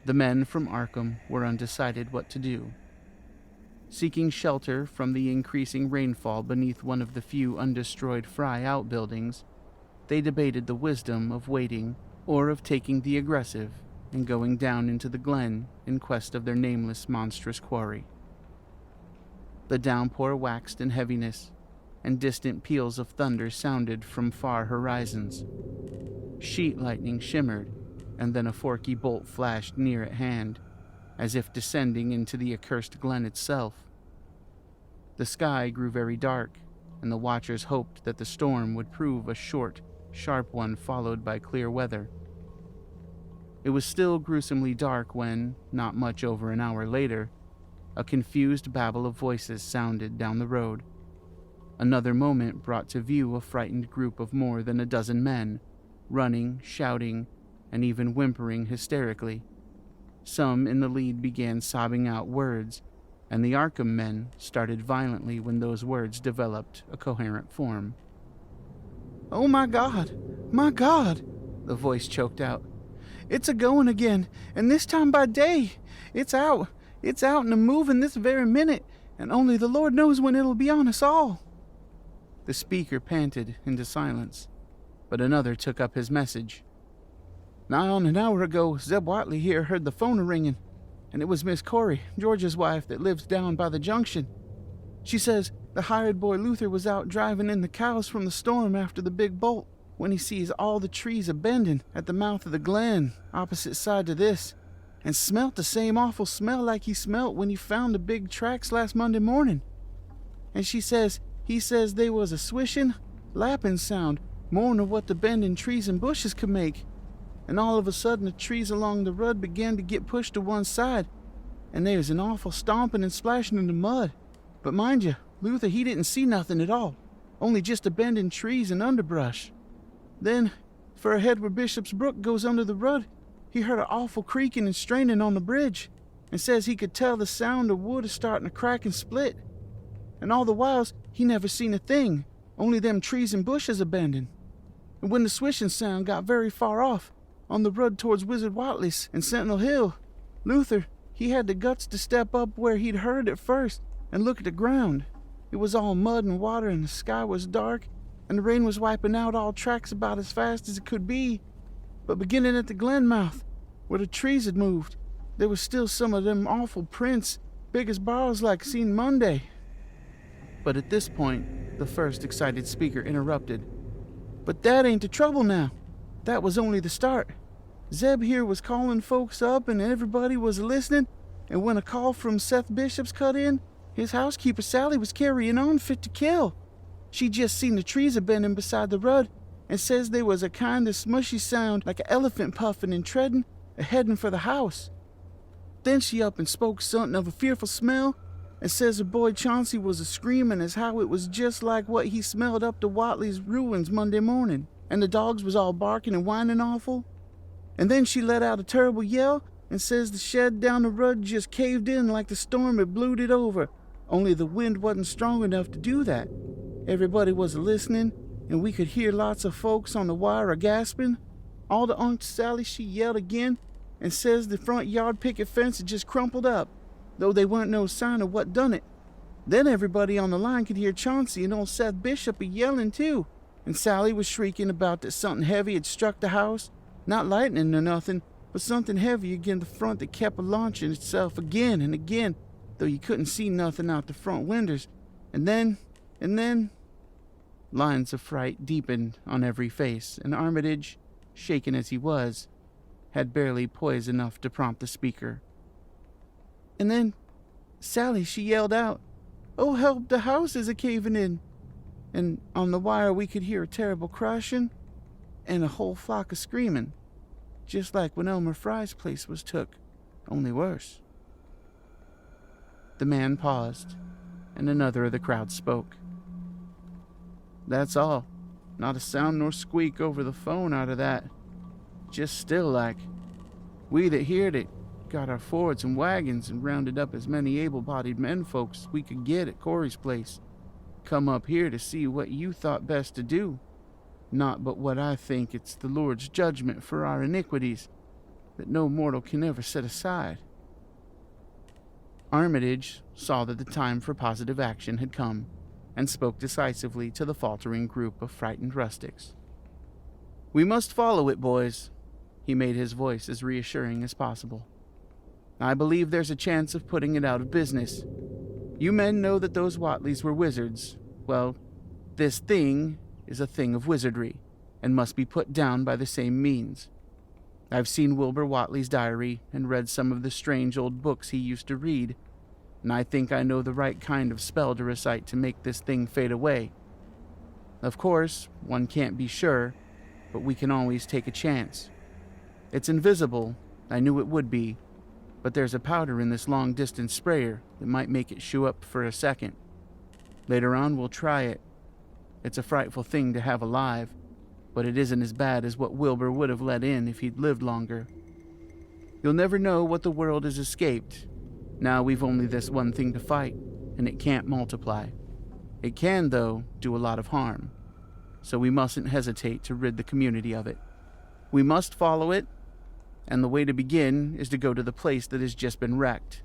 The men from Arkham were undecided what to do. Seeking shelter from the increasing rainfall beneath one of the few undestroyed Fry outbuildings, they debated the wisdom of waiting or of taking the aggressive and going down into the glen in quest of their nameless monstrous quarry. The downpour waxed in heaviness, and distant peals of thunder sounded from far horizons. Sheet lightning shimmered, and then a forky bolt flashed near at hand, as if descending into the accursed glen itself. The sky grew very dark, and the watchers hoped that the storm would prove a short, sharp one followed by clear weather. It was still gruesomely dark when, not much over an hour later, a confused babble of voices sounded down the road. Another moment brought to view a frightened group of more than a dozen men, running, shouting, and even whimpering hysterically. Some in the lead began sobbing out words, and the Arkham men started violently when those words developed a coherent form. "Oh my God! My God!" the voice choked out. "It's a-going again, and this time by day. It's out and a-moving this very minute, and only the Lord knows when it'll be on us all." The speaker panted into silence, but another took up his message. "Nigh on an hour ago, Zeb Watley here heard the phone a-ringing, and it was Miss Corey, George's wife, that lives down by the junction. She says the hired boy Luther was out driving in the cows from the storm after the big bolt when he sees all the trees a-bending at the mouth of the glen opposite side to this, and smelt the same awful smell like he smelt when he found the big tracks last Monday morning. And he says they was a swishing, lapping sound, more'n of what the bending trees and bushes could make. And all of a sudden the trees along the road began to get pushed to one side, and there was an awful stomping and splashing in the mud. But mind you, Luther, he didn't see nothing at all, only just a bending trees and underbrush. Then, for ahead where Bishop's Brook goes under the road, he heard an awful creaking and straining on the bridge, and says he could tell the sound of wood is starting to crack and split. And all the whiles, he never seen a thing, only them trees and bushes a-bending. And when the swishing sound got very far off, on the road towards Wizard Watley's and Sentinel Hill, Luther, he had the guts to step up where he'd heard it first and look at the ground. It was all mud and water, and the sky was dark, and the rain was wiping out all tracks about as fast as it could be. But beginning at the glen mouth, where the trees had moved, there was still some of them awful prints, big as barrels like seen Monday." But at this point, the first excited speaker interrupted. "But that ain't the trouble now. That was only the start. Zeb here was calling folks up, and everybody was listening, and when a call from Seth Bishop's cut in, his housekeeper Sally was carrying on fit to kill. She just seen the trees a-bending beside the road, and says there was a kind of smushy sound like an elephant puffing and treading, a-heading for the house. Then she up and spoke something of a fearful smell, and says her boy Chauncey was a-screaming as how it was just like what he smelled up to Watley's ruins Monday morning, and the dogs was all barking and whining awful. And then she let out a terrible yell, and says the shed down the road just caved in like the storm had blewed it over, only the wind wasn't strong enough to do that. Everybody was listening, and we could hear lots of folks on the wire a-gasping. All to Aunt Sally she yelled again, and says the front yard picket fence had just crumpled up, though they weren't no sign of what done it. Then everybody on the line could hear Chauncey and old Seth Bishop a-yelling too, and Sally was shrieking about that something heavy had struck the house, not lightning or nothing, but something heavy again the front that kept a-launching itself again and again, though you couldn't see nothing out the front windows. And then... Lines of fright deepened on every face, and Armitage, shaken as he was, had barely poise enough to prompt the speaker. "And then Sally, she yelled out, 'Oh, help, the house is a-caving in!' And on the wire we could hear a terrible crashing, and a whole flock of screaming, just like when Elmer Fry's place was took, only worse." The man paused, and another of the crowd spoke. "That's all. Not a sound nor squeak over the phone out of that. Just still like. We that heard it got our Fords and wagons and rounded up as many able-bodied men folks we could get at Corey's place. Come up here to see what you thought best to do. Not but what I think it's the Lord's judgment for our iniquities that no mortal can ever set aside." Armitage saw that the time for positive action had come, and spoke decisively to the faltering group of frightened rustics. "We must follow it, boys." He made his voice as reassuring as possible. "I believe there's a chance of putting it out of business. You men know that those Whateleys were wizards. Well, this thing is a thing of wizardry, and must be put down by the same means. I've seen Wilbur Watley's diary and read some of the strange old books he used to read, and I think I know the right kind of spell to recite to make this thing fade away. Of course, one can't be sure, but we can always take a chance. It's invisible, I knew it would be, but there's a powder in this long-distance sprayer that might make it show up for a second. Later on, we'll try it. It's a frightful thing to have alive, but it isn't as bad as what Wilbur would have let in if he'd lived longer. You'll never know what the world has escaped. Now we've only this one thing to fight, and it can't multiply. It can, though, do a lot of harm, so we mustn't hesitate to rid the community of it. We must follow it, and the way to begin is to go to the place that has just been wrecked.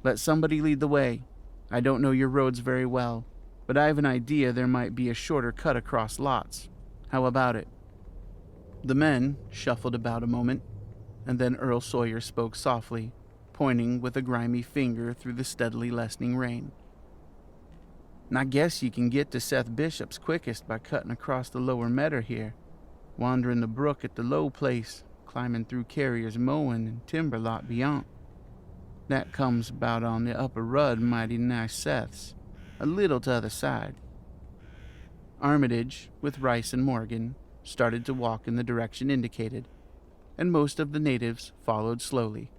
Let somebody lead the way. I don't know your roads very well, but I have an idea there might be a shorter cut across lots. How about it?" The men shuffled about a moment, and then Earl Sawyer spoke softly, pointing with a grimy finger through the steadily lessening rain. "And I guess you can get to Seth Bishop's quickest by cutting across the lower meadow here, wandering the brook at the low place, climbing through Carrier's mowing and timber lot beyond. That comes about on the upper rud mighty nigh Seth's, a little t'other side." Armitage, with Rice and Morgan, started to walk in the direction indicated, and most of the natives followed slowly.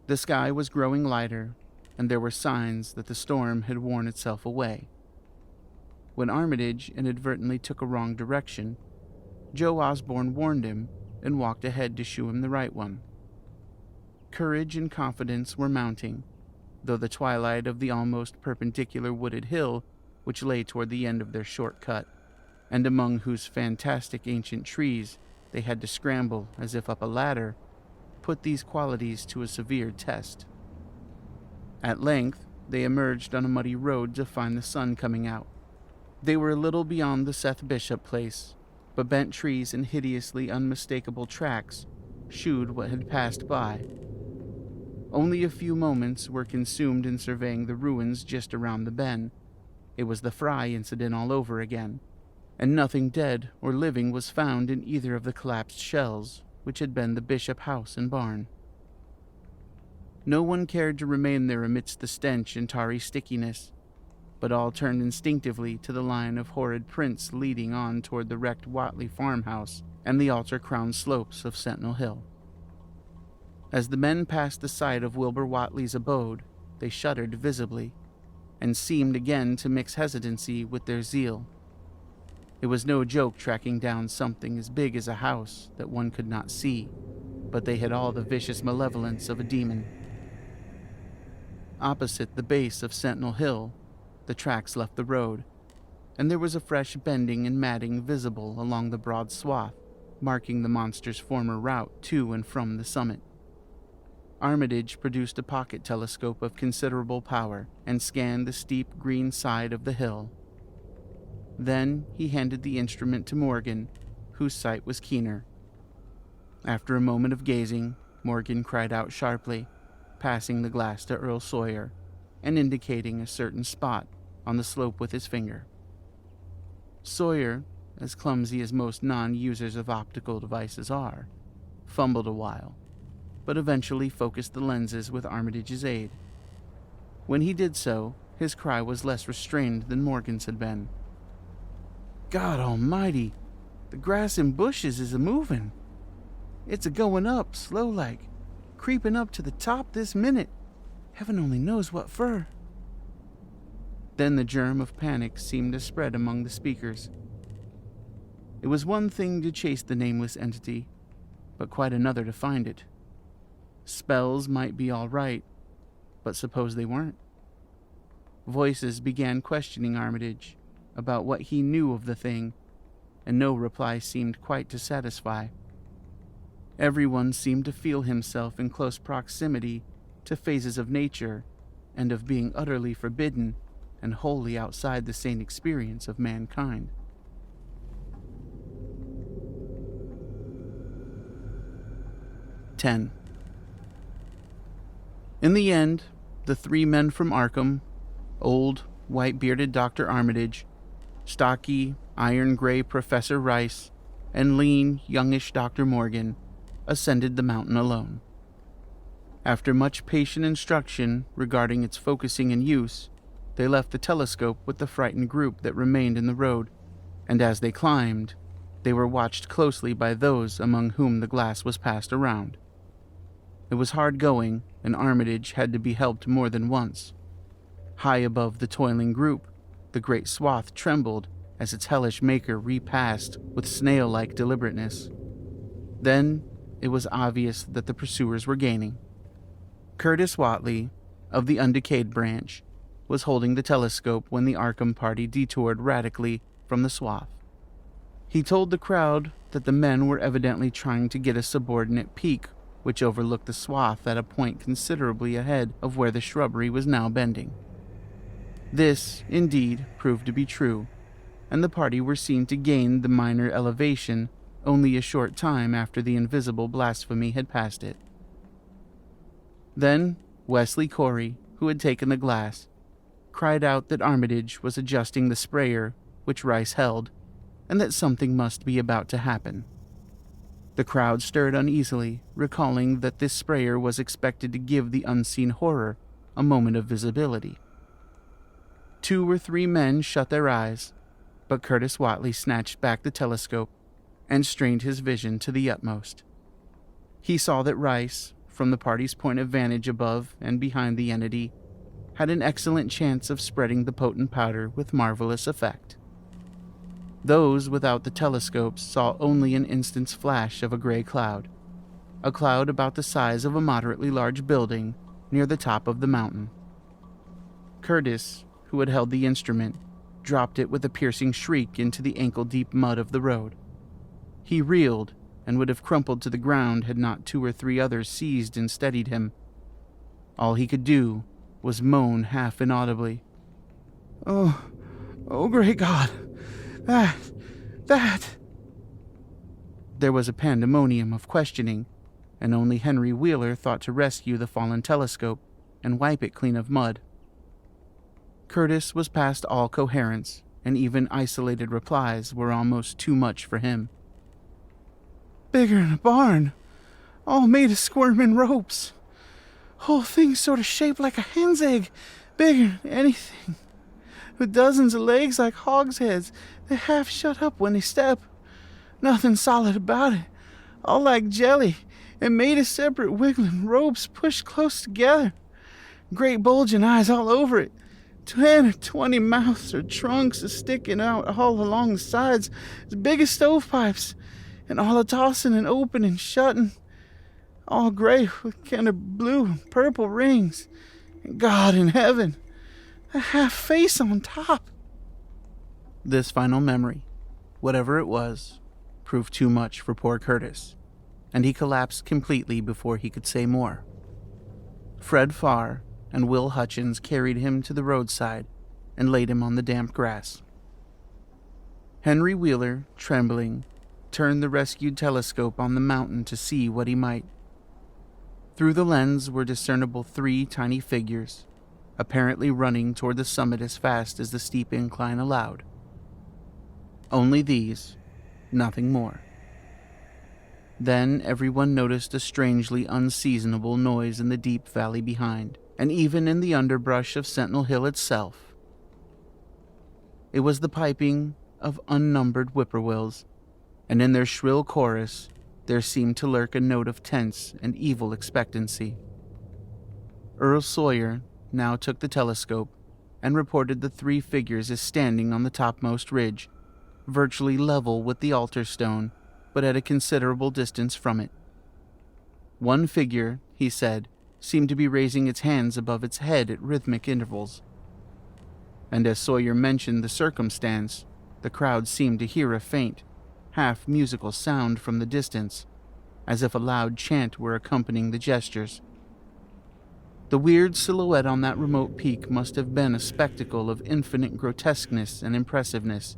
The sky was growing lighter, and there were signs that the storm had worn itself away. When Armitage inadvertently took a wrong direction, Joe Osborne warned him and walked ahead to show him the right one. Courage and confidence were mounting, though the twilight of the almost perpendicular wooded hill which lay toward the end of their short cut, and among whose fantastic ancient trees they had to scramble as if up a ladder, put these qualities to a severe test. At length, they emerged on a muddy road to find the sun coming out. They were a little beyond the Seth Bishop place, but bent trees and hideously unmistakable tracks shewed what had passed by. Only a few moments were consumed in surveying the ruins just around the bend. It was the Fry incident all over again, and nothing dead or living was found in either of the collapsed shells, which had been the Bishop house and barn. No one cared to remain there amidst the stench and tarry stickiness, but all turned instinctively to the line of horrid prints leading on toward the wrecked Whateley farmhouse and the altar-crowned slopes of Sentinel Hill. As the men passed the site of Wilbur Watley's abode, they shuddered visibly, and seemed again to mix hesitancy with their zeal. It was no joke tracking down something as big as a house that one could not see, but they had all the vicious malevolence of a demon. Opposite the base of Sentinel Hill, the tracks left the road, and there was a fresh bending and matting visible along the broad swath, marking the monster's former route to and from the summit. Armitage produced a pocket telescope of considerable power and scanned the steep green side of the hill. Then he handed the instrument to Morgan, whose sight was keener. After a moment of gazing, Morgan cried out sharply, passing the glass to Earl Sawyer and indicating a certain spot on the slope with his finger. Sawyer, as clumsy as most non-users of optical devices are, fumbled a while, but eventually focused the lenses with Armitage's aid. When he did so, his cry was less restrained than Morgan's had been. "God almighty, the grass and bushes is a-moving. It's a-going up, slow-like, creeping up to the top this minute. Heaven only knows what for." Then the germ of panic seemed to spread among the speakers. It was one thing to chase the nameless entity, but quite another to find it. Spells might be all right, but suppose they weren't? Voices began questioning Armitage about what he knew of the thing, and no reply seemed quite to satisfy. Everyone seemed to feel himself in close proximity to phases of nature and of being utterly forbidden and wholly outside the sane experience of mankind. "10. In the end, the three men from Arkham, old, white-bearded Dr. Armitage, stocky, iron-gray Professor Rice, and lean, youngish Dr. Morgan, ascended the mountain alone. After much patient instruction regarding its focusing and use, they left the telescope with the frightened group that remained in the road, and as they climbed, they were watched closely by those among whom the glass was passed around. It was hard going, and Armitage had to be helped more than once. High above the toiling group, the great swath trembled as its hellish maker repassed with snail-like deliberateness. Then it was obvious that the pursuers were gaining. Curtis Watley, of the undecayed branch, was holding the telescope when the Arkham party detoured radically from the swath. He told the crowd that the men were evidently trying to get a subordinate peak which overlooked the swath at a point considerably ahead of where the shrubbery was now bending. This, indeed, proved to be true, and the party were seen to gain the minor elevation only a short time after the invisible blasphemy had passed it. Then Wesley Corey, who had taken the glass, cried out that Armitage was adjusting the sprayer which Rice held, and that something must be about to happen. The crowd stirred uneasily, recalling that this sprayer was expected to give the unseen horror a moment of visibility. 2 or 3 men shut their eyes, but Curtis Watley snatched back the telescope and strained his vision to the utmost. He saw that Rice, from the party's point of vantage above and behind the entity, had an excellent chance of spreading the potent powder with marvelous effect. Those without the telescopes saw only an instant's flash of a gray cloud, a cloud about the size of a moderately large building near the top of the mountain. Curtis, who had held the instrument, dropped it with a piercing shriek into the ankle-deep mud of the road. He reeled and would have crumpled to the ground had not 2 or 3 others seized and steadied him. All he could do was moan half inaudibly. Oh, great God! That... There was a pandemonium of questioning, and only Henry Wheeler thought to rescue the fallen telescope and wipe it clean of mud. Curtis was past all coherence, and even isolated replies were almost too much for him. Bigger'n a barn, all made of squirming ropes. Whole thing sort of shaped like a hen's egg, bigger'n anything. With dozens of legs like hogsheads, they half shut up when they step. Nothing solid about it, all like jelly, and made of separate wiggling ropes pushed close together. Great bulging eyes all over it. 10 or 20 mouths or trunks are sticking out all along the sides, as big as stovepipes, and all a tossing and opening and shutting, all gray with kind of blue and purple rings. And God in heaven, a half face on top. This final memory, whatever it was, proved too much for poor Curtis, and he collapsed completely before he could say more. Fred Farr and Will Hutchins carried him to the roadside and laid him on the damp grass. Henry Wheeler, trembling, turned the rescued telescope on the mountain to see what he might. Through the lens were discernible 3 tiny figures, apparently running toward the summit as fast as the steep incline allowed. Only these, nothing more. Then everyone noticed a strangely unseasonable noise in the deep valley behind, and even in the underbrush of Sentinel Hill itself. It was the piping of unnumbered whippoorwills, and in their shrill chorus there seemed to lurk a note of tense and evil expectancy. Earl Sawyer now took the telescope and reported the 3 figures as standing on the topmost ridge, virtually level with the altar stone, but at a considerable distance from it. One figure, he said, seemed to be raising its hands above its head at rhythmic intervals. And as Sawyer mentioned the circumstance, the crowd seemed to hear a faint, half-musical sound from the distance, as if a loud chant were accompanying the gestures. The weird silhouette on that remote peak must have been a spectacle of infinite grotesqueness and impressiveness,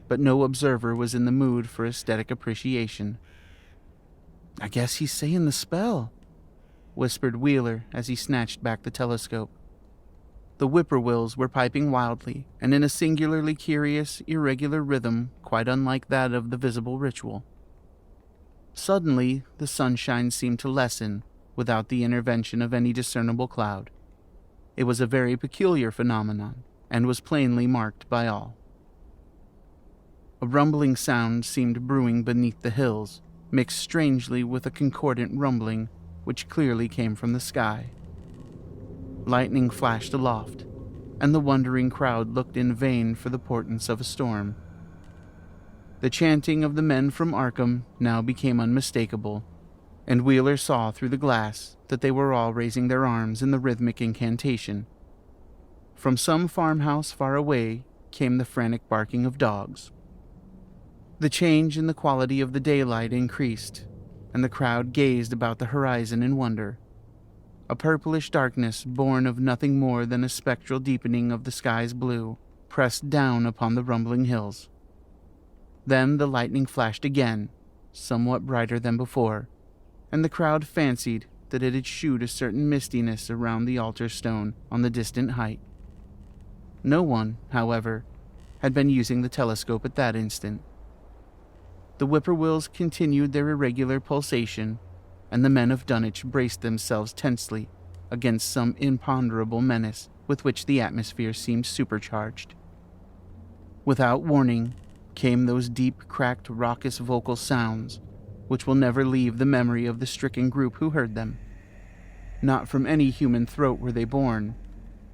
but no observer was in the mood for aesthetic appreciation. "I guess he's saying the spell," whispered Wheeler as he snatched back the telescope. The whippoorwills were piping wildly, and in a singularly curious, irregular rhythm quite unlike that of the visible ritual. Suddenly, the sunshine seemed to lessen without the intervention of any discernible cloud. It was a very peculiar phenomenon, and was plainly marked by all. A rumbling sound seemed brewing beneath the hills, mixed strangely with a concordant rumbling which clearly came from the sky. Lightning flashed aloft, and the wondering crowd looked in vain for the portents of a storm. The chanting of the men from Arkham now became unmistakable, and Wheeler saw through the glass that they were all raising their arms in the rhythmic incantation. From some farmhouse far away came the frantic barking of dogs. The change in the quality of the daylight increased, and the crowd gazed about the horizon in wonder. A purplish darkness, born of nothing more than a spectral deepening of the sky's blue, pressed down upon the rumbling hills. Then the lightning flashed again, somewhat brighter than before, and the crowd fancied that it had shewed a certain mistiness around the altar stone on the distant height. No one, however, had been using the telescope at that instant. The whippoorwills continued their irregular pulsation, and the men of Dunwich braced themselves tensely against some imponderable menace with which the atmosphere seemed supercharged. Without warning came those deep, cracked, raucous vocal sounds which will never leave the memory of the stricken group who heard them. Not from any human throat were they born,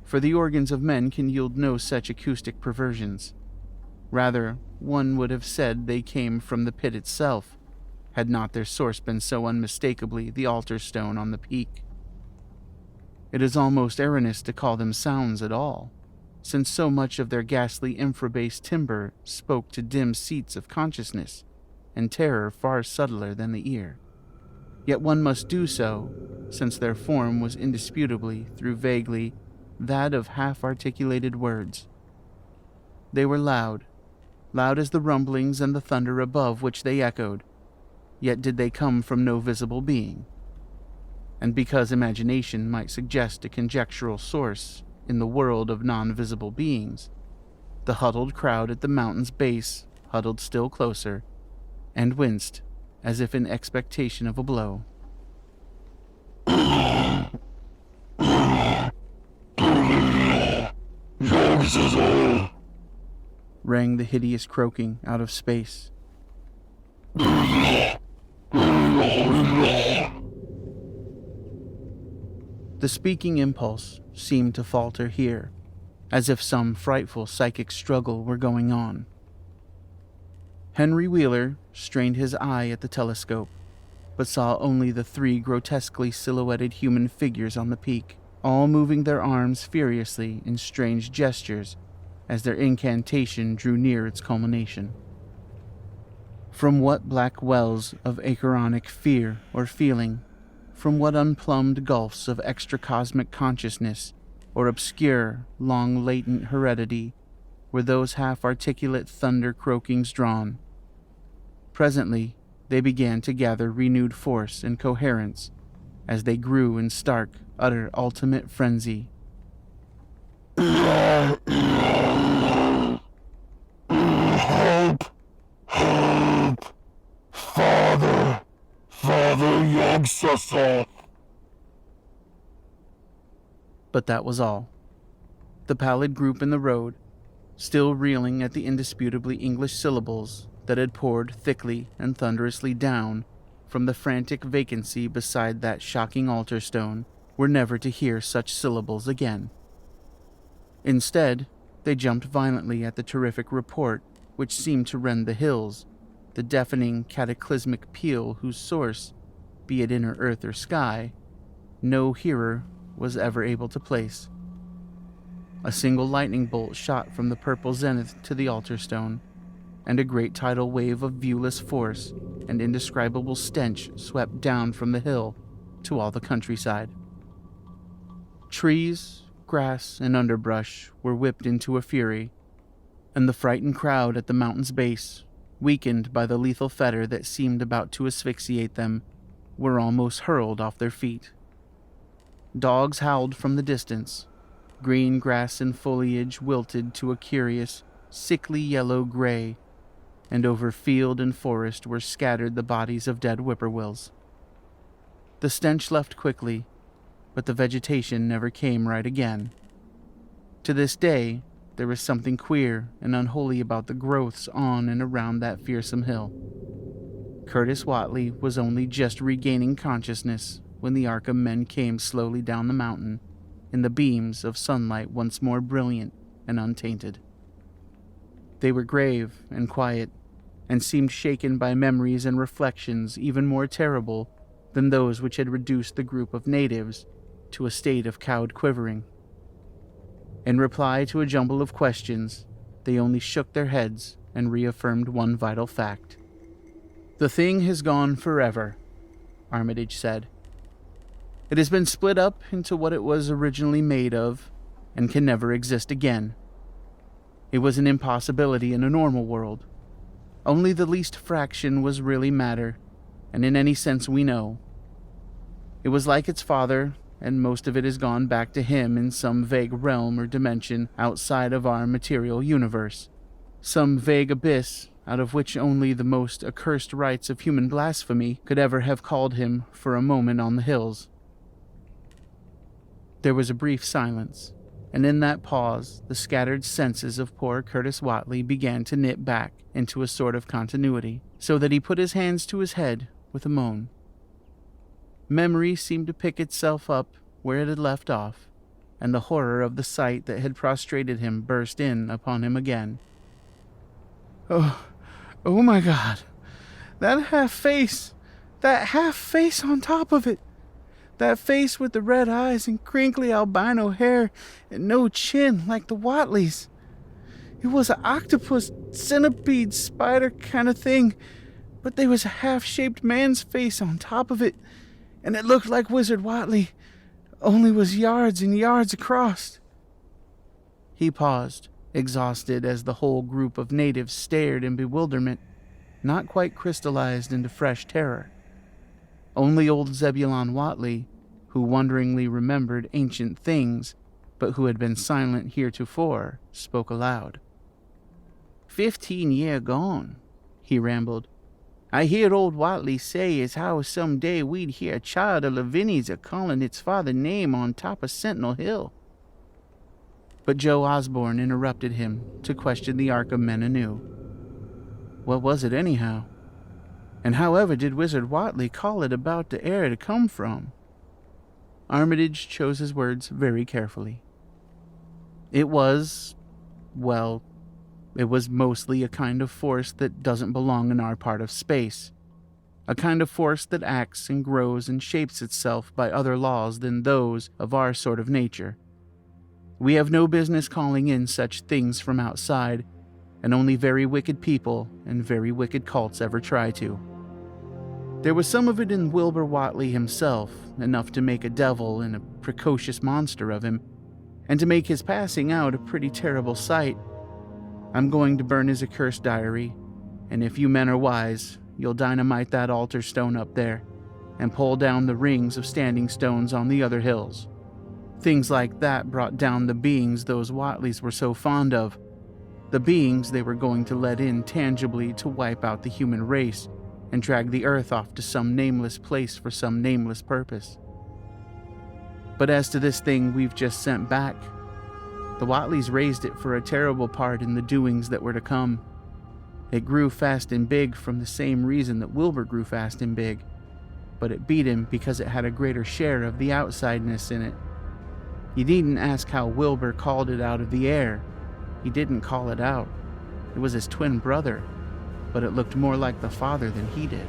for the organs of men can yield no such acoustic perversions. Rather, one would have said they came from the pit itself, had not their source been so unmistakably the altar stone on the peak. It is almost erroneous to call them sounds at all, since so much of their ghastly infra-bass timbre spoke to dim seats of consciousness and terror far subtler than the ear. Yet one must do so, since their form was indisputably, through vaguely, that of half-articulated words. They were loud as the rumblings and the thunder above which they echoed, yet did they come from no visible being. And because imagination might suggest a conjectural source in the world of non-visible beings, the huddled crowd at the mountain's base huddled still closer, and winced as if in expectation of a blow. Rang the hideous croaking out of space. The speaking impulse seemed to falter here, as if some frightful psychic struggle were going on. Henry Wheeler strained his eye at the telescope, but saw only the 3 grotesquely silhouetted human figures on the peak, all moving their arms furiously in strange gestures as their incantation drew near its culmination. From what black wells of acheronic fear or feeling, from what unplumbed gulfs of extracosmic consciousness or obscure, long-latent heredity were those half-articulate thunder-croakings drawn? Presently, they began to gather renewed force and coherence as they grew in stark, utter, ultimate frenzy. Help! Help! Father! Father Yog-Sothoth! But that was all. The pallid group in the road, still reeling at the indisputably English syllables that had poured thickly and thunderously down from the frantic vacancy beside that shocking altar stone, were never to hear such syllables again. Instead, they jumped violently at the terrific report which seemed to rend the hills, the deafening cataclysmic peal whose source, be it inner earth or sky, no hearer was ever able to place. A single lightning bolt shot from the purple zenith to the altar stone, and a great tidal wave of viewless force and indescribable stench swept down from the hill to all the countryside. Trees, grass, and underbrush were whipped into a fury, and the frightened crowd at the mountain's base, weakened by the lethal fetter that seemed about to asphyxiate them, were almost hurled off their feet. Dogs howled from the distance. Green grass and foliage wilted to a curious, sickly yellow-gray, and over field and forest were scattered the bodies of dead whippoorwills. The stench left quickly, but the vegetation never came right again. To this day, there is something queer and unholy about the growths on and around that fearsome hill. Curtis Watley was only just regaining consciousness when the Arkham men came slowly down the mountain in the beams of sunlight once more brilliant and untainted. They were grave and quiet, and seemed shaken by memories and reflections even more terrible than those which had reduced the group of natives to a state of cowed quivering. In reply to a jumble of questions, they only shook their heads and reaffirmed one vital fact. "The thing has gone forever," Armitage said. "It has been split up into what it was originally made of, and can never exist again. It was an impossibility in a normal world. Only the least fraction was really matter, and in any sense we know. It was like its father, and most of it has gone back to him in some vague realm or dimension outside of our material universe. Some vague abyss out of which only the most accursed rites of human blasphemy could ever have called him for a moment on the hills." There was a brief silence, and in that pause the scattered senses of poor Curtis Watley began to knit back into a sort of continuity, so that he put his hands to his head with a moan. Memory seemed to pick itself up where it had left off, and the horror of the sight that had prostrated him burst in upon him again. Oh my God, that half face on top of it, that face with the red eyes and crinkly albino hair and no chin like the Whateleys. It was an octopus, centipede, spider kind of thing, but there was a half-shaped man's face on top of it, and it looked like Wizard Watley, only was yards and yards across." He paused, exhausted, as the whole group of natives stared in bewilderment, not quite crystallized into fresh terror. Only old Zebulon Watley, who wonderingly remembered ancient things, but who had been silent heretofore, spoke aloud. 15 year gone," he rambled. "I hear old Watley say as how some day we'd hear a child of Lavinia's a-calling its father name on top of Sentinel Hill." But Joe Osborne interrupted him to question the Arkham men anew. What was it anyhow? And however did Wizard Watley call it about the air to come from? Armitage chose his words very carefully. It was mostly a kind of force that doesn't belong in our part of space. A kind of force that acts and grows and shapes itself by other laws than those of our sort of nature. We have no business calling in such things from outside, and only very wicked people and very wicked cults ever try to. There was some of it in Wilbur Watley himself, enough to make a devil and a precocious monster of him, and to make his passing out a pretty terrible sight. I'm going to burn his accursed diary, and if you men are wise, you'll dynamite that altar stone up there, and pull down the rings of standing stones on the other hills. Things like that brought down the beings those Whateleys were so fond of, the beings they were going to let in tangibly to wipe out the human race and drag the earth off to some nameless place for some nameless purpose. But as to this thing we've just sent back, the Whateleys raised it for a terrible part in the doings that were to come. It grew fast and big from the same reason that Wilbur grew fast and big, but it beat him because it had a greater share of the outsideness in it. You needn't ask how Wilbur called it out of the air. He didn't call it out. It was his twin brother, but it looked more like the father than he did.